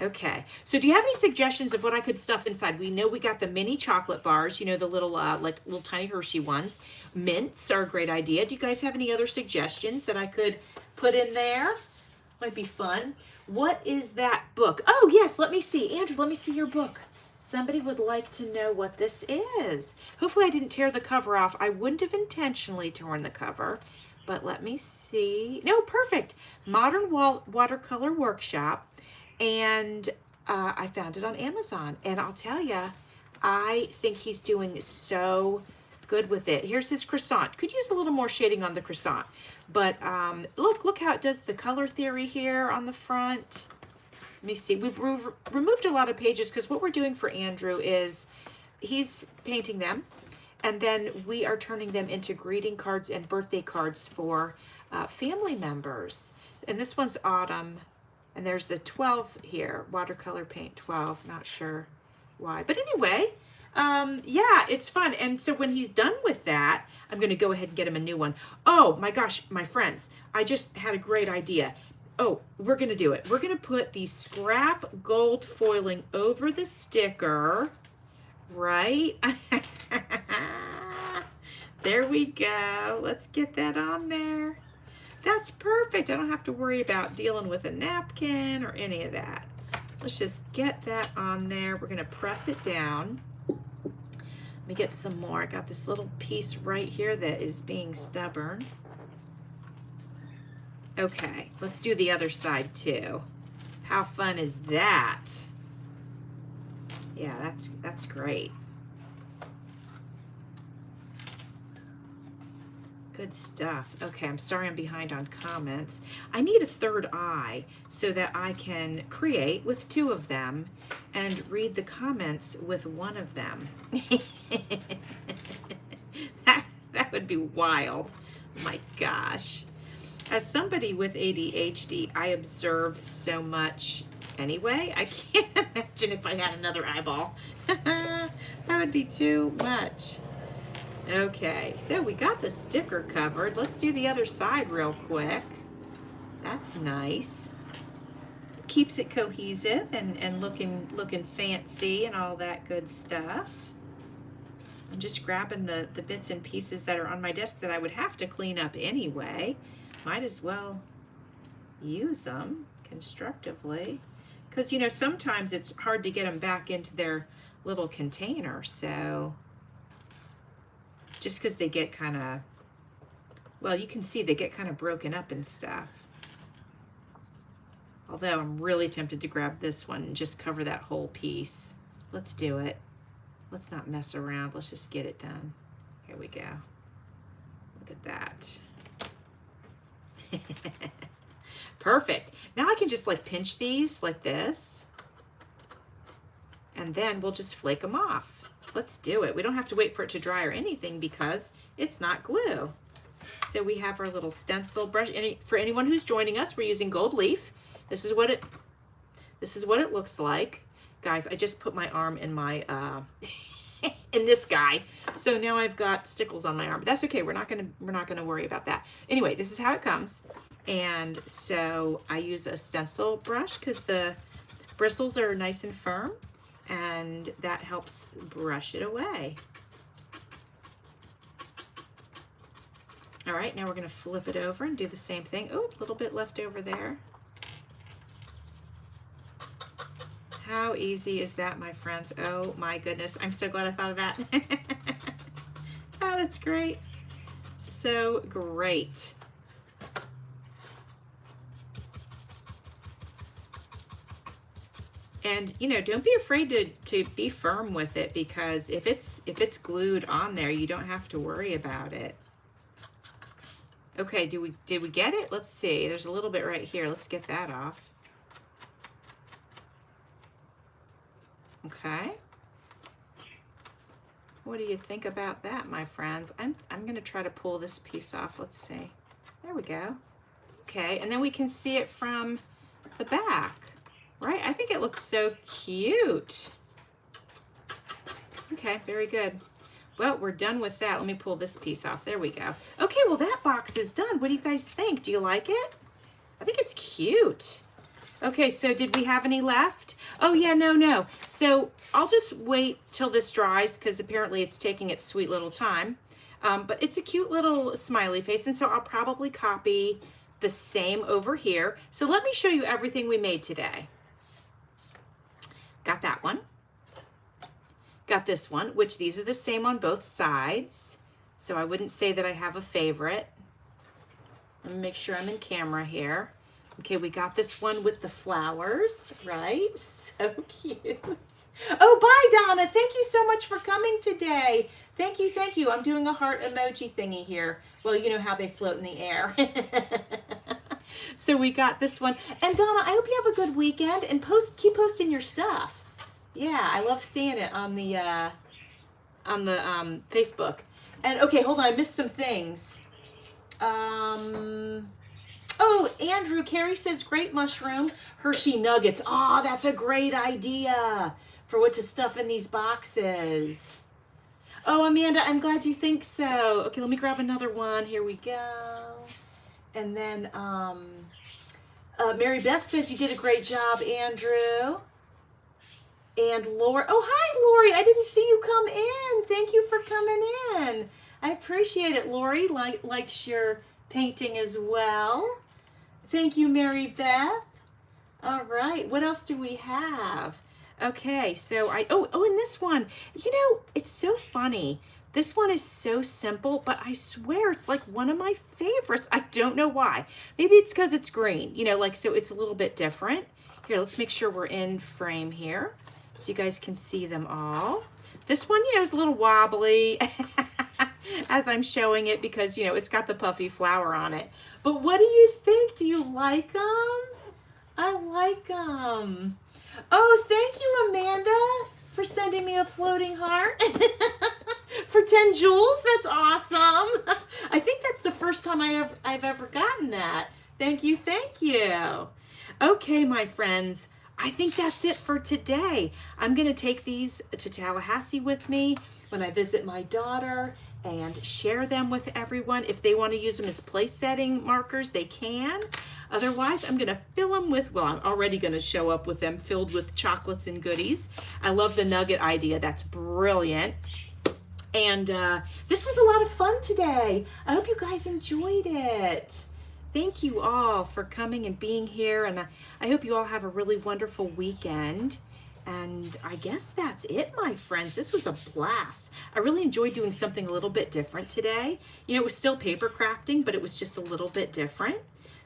Okay, so do you have any suggestions of what I could stuff inside? We know we got the mini chocolate bars, you know, the little, like little tiny Hershey ones. Mints are a great idea. Do you guys have any other suggestions that I could put in there? Might be fun. What is that book? Oh, yes, let me see. Andrew, let me see your book. Somebody would like to know what this is. Hopefully I didn't tear the cover off. I wouldn't have intentionally torn the cover, but let me see. No, perfect. Modern Watercolor Workshop. And I found it on Amazon. And I'll tell you, I think he's doing so good with it. Here's his croissant. Could use a little more shading on the croissant. But look how it does the color theory here on the front. Let me see. We've removed a lot of pages because what we're doing for Andrew is he's painting them. And then we are turning them into greeting cards and birthday cards for family members. And this one's autumn. And there's the 12 here, watercolor paint 12, not sure why. But anyway, yeah, it's fun. And so when he's done with that, I'm going to go ahead and get him a new one. Oh my gosh, my friends, I just had a great idea. Oh, we're going to do it. We're going to put the scrap gold foiling over the sticker, right? There we go. Let's get that on there. That's perfect. I don't have to worry about dealing with a napkin or any of that. Let's just get that on there. We're going to press it down. Let me get some more. I got this little piece right here that is being stubborn. Okay, let's do the other side too. How fun is that? Yeah, that's great. Good stuff. Okay, I'm sorry I'm behind on comments. I need a third eye so that I can create with two of them and read the comments with one of them. that would be wild. My gosh. As somebody with ADHD, I observe so much anyway. I can't imagine if I had another eyeball. That would be too much. Okay, so we got the sticker covered. Let's do the other side real quick. That's nice. Keeps it cohesive and looking fancy and all that good stuff. I'm just grabbing the bits and pieces that are on my desk that I would have to clean up anyway. Might as well use them constructively. Because, you know, sometimes it's hard to get them back into their little container, so just because they get kind of, well, you can see they get kind of broken up and stuff. Although I'm really tempted to grab this one and just cover that whole piece. Let's do it. Let's not mess around. Let's just get it done. Here we go. Look at that. Perfect. Now I can just like pinch these like this. And then we'll just flake them off. Let's do it. We don't have to wait for it to dry or anything because it's not glue. So we have our little stencil brush. And for anyone who's joining us, we're using gold leaf. This is what it looks like. Guys, I just put my arm in my in this guy. So now I've got stickles on my arm. But that's okay. We're not gonna worry about that. Anyway, this is how it comes. And so I use a stencil brush because the bristles are nice and firm. And that helps brush it away. All right, now we're going to flip it over and do the same thing. Oh, a little bit left over there. How easy is that, my friends? Oh my goodness. I'm so glad I thought of that. Oh, that's great. So great. And you know, don't be afraid to be firm with it, because if it's glued on there, you don't have to worry about it. Okay, did we get it? Let's see. There's a little bit right here. Let's get that off. Okay. What do you think about that, my friends? I'm going to try to pull this piece off. Let's see. There we go. Okay, and then we can see it from the back, right? I think it looks so cute. Okay, very good. Well, we're done with that. Let me pull this piece off. There we go. Okay, well, that box is done. What do you guys think? Do you like it? I think it's cute. Okay, so did we have any left? Oh yeah, no. So I'll just wait till this dries, because apparently it's taking its sweet little time. But it's a cute little smiley face, and so I'll probably copy the same over here. So let me show you everything we made today. Got that one. Got this one, which these are the same on both sides. So I wouldn't say that I have a favorite. Let me make sure I'm in camera here. Okay, we got this one with the flowers, right? So cute. Oh, bye, Donna. Thank you so much for coming today. Thank you, thank you. I'm doing a heart emoji thingy here. Well, you know how they float in the air. So we got this one. And Donna, I hope you have a good weekend, and keep posting your stuff. Yeah, I love seeing it on the Facebook. And okay, hold on, I missed some things. Oh, Andrew, Carrie says great mushroom Hershey nuggets. Oh, that's a great idea for what to stuff in these boxes. Oh, Amanda, I'm glad you think so. Okay, let me grab another one. Here we go. And then Mary Beth says you did a great job, Andrew. And Lori, oh, hi, Lori. I didn't see you come in. Thank you for coming in. I appreciate it. Lori likes your painting as well. Thank you, Mary Beth. All right, what else do we have? Okay, so oh, and this one, you know, it's so funny. This one is so simple, but I swear it's like one of my favorites. I don't know why. Maybe it's because it's green, you know, like, so it's a little bit different. Here, let's make sure we're in frame here so you guys can see them all. This one, you know, is a little wobbly as I'm showing it, because, you know, it's got the puffy flower on it. But what do you think? Do you like them? I like them. Oh, thank you, Amanda, for sending me a floating heart. For 10 jewels. That's awesome. I think that's the first time I've ever gotten that. Thank you, thank you. Okay, my friends, I think that's it for today. I'm going to take these to Tallahassee with me when I visit my daughter and share them with everyone. If they want to use them as place setting markers, they can. Otherwise, I'm going to fill them with, well, I'm already going to show up with them filled with chocolates and goodies. I love the nugget idea. That's brilliant. And this was a lot of fun today. I hope you guys enjoyed it. Thank you all for coming and being here. And I hope you all have a really wonderful weekend. And I guess that's it, my friends. This was a blast. I really enjoyed doing something a little bit different today. You know, it was still paper crafting, but it was just a little bit different.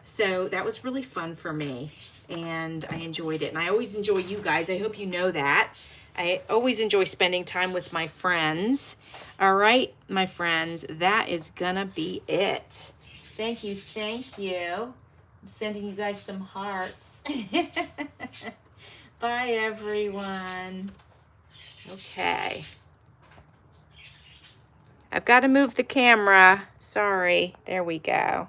So that was really fun for me, and I enjoyed it. And I always enjoy you guys. I hope you know that. I always enjoy spending time with my friends. All right, my friends, that is gonna be it. Thank you, thank you. I'm sending you guys some hearts. Bye, everyone. Okay. I've got to move the camera. Sorry. There we go.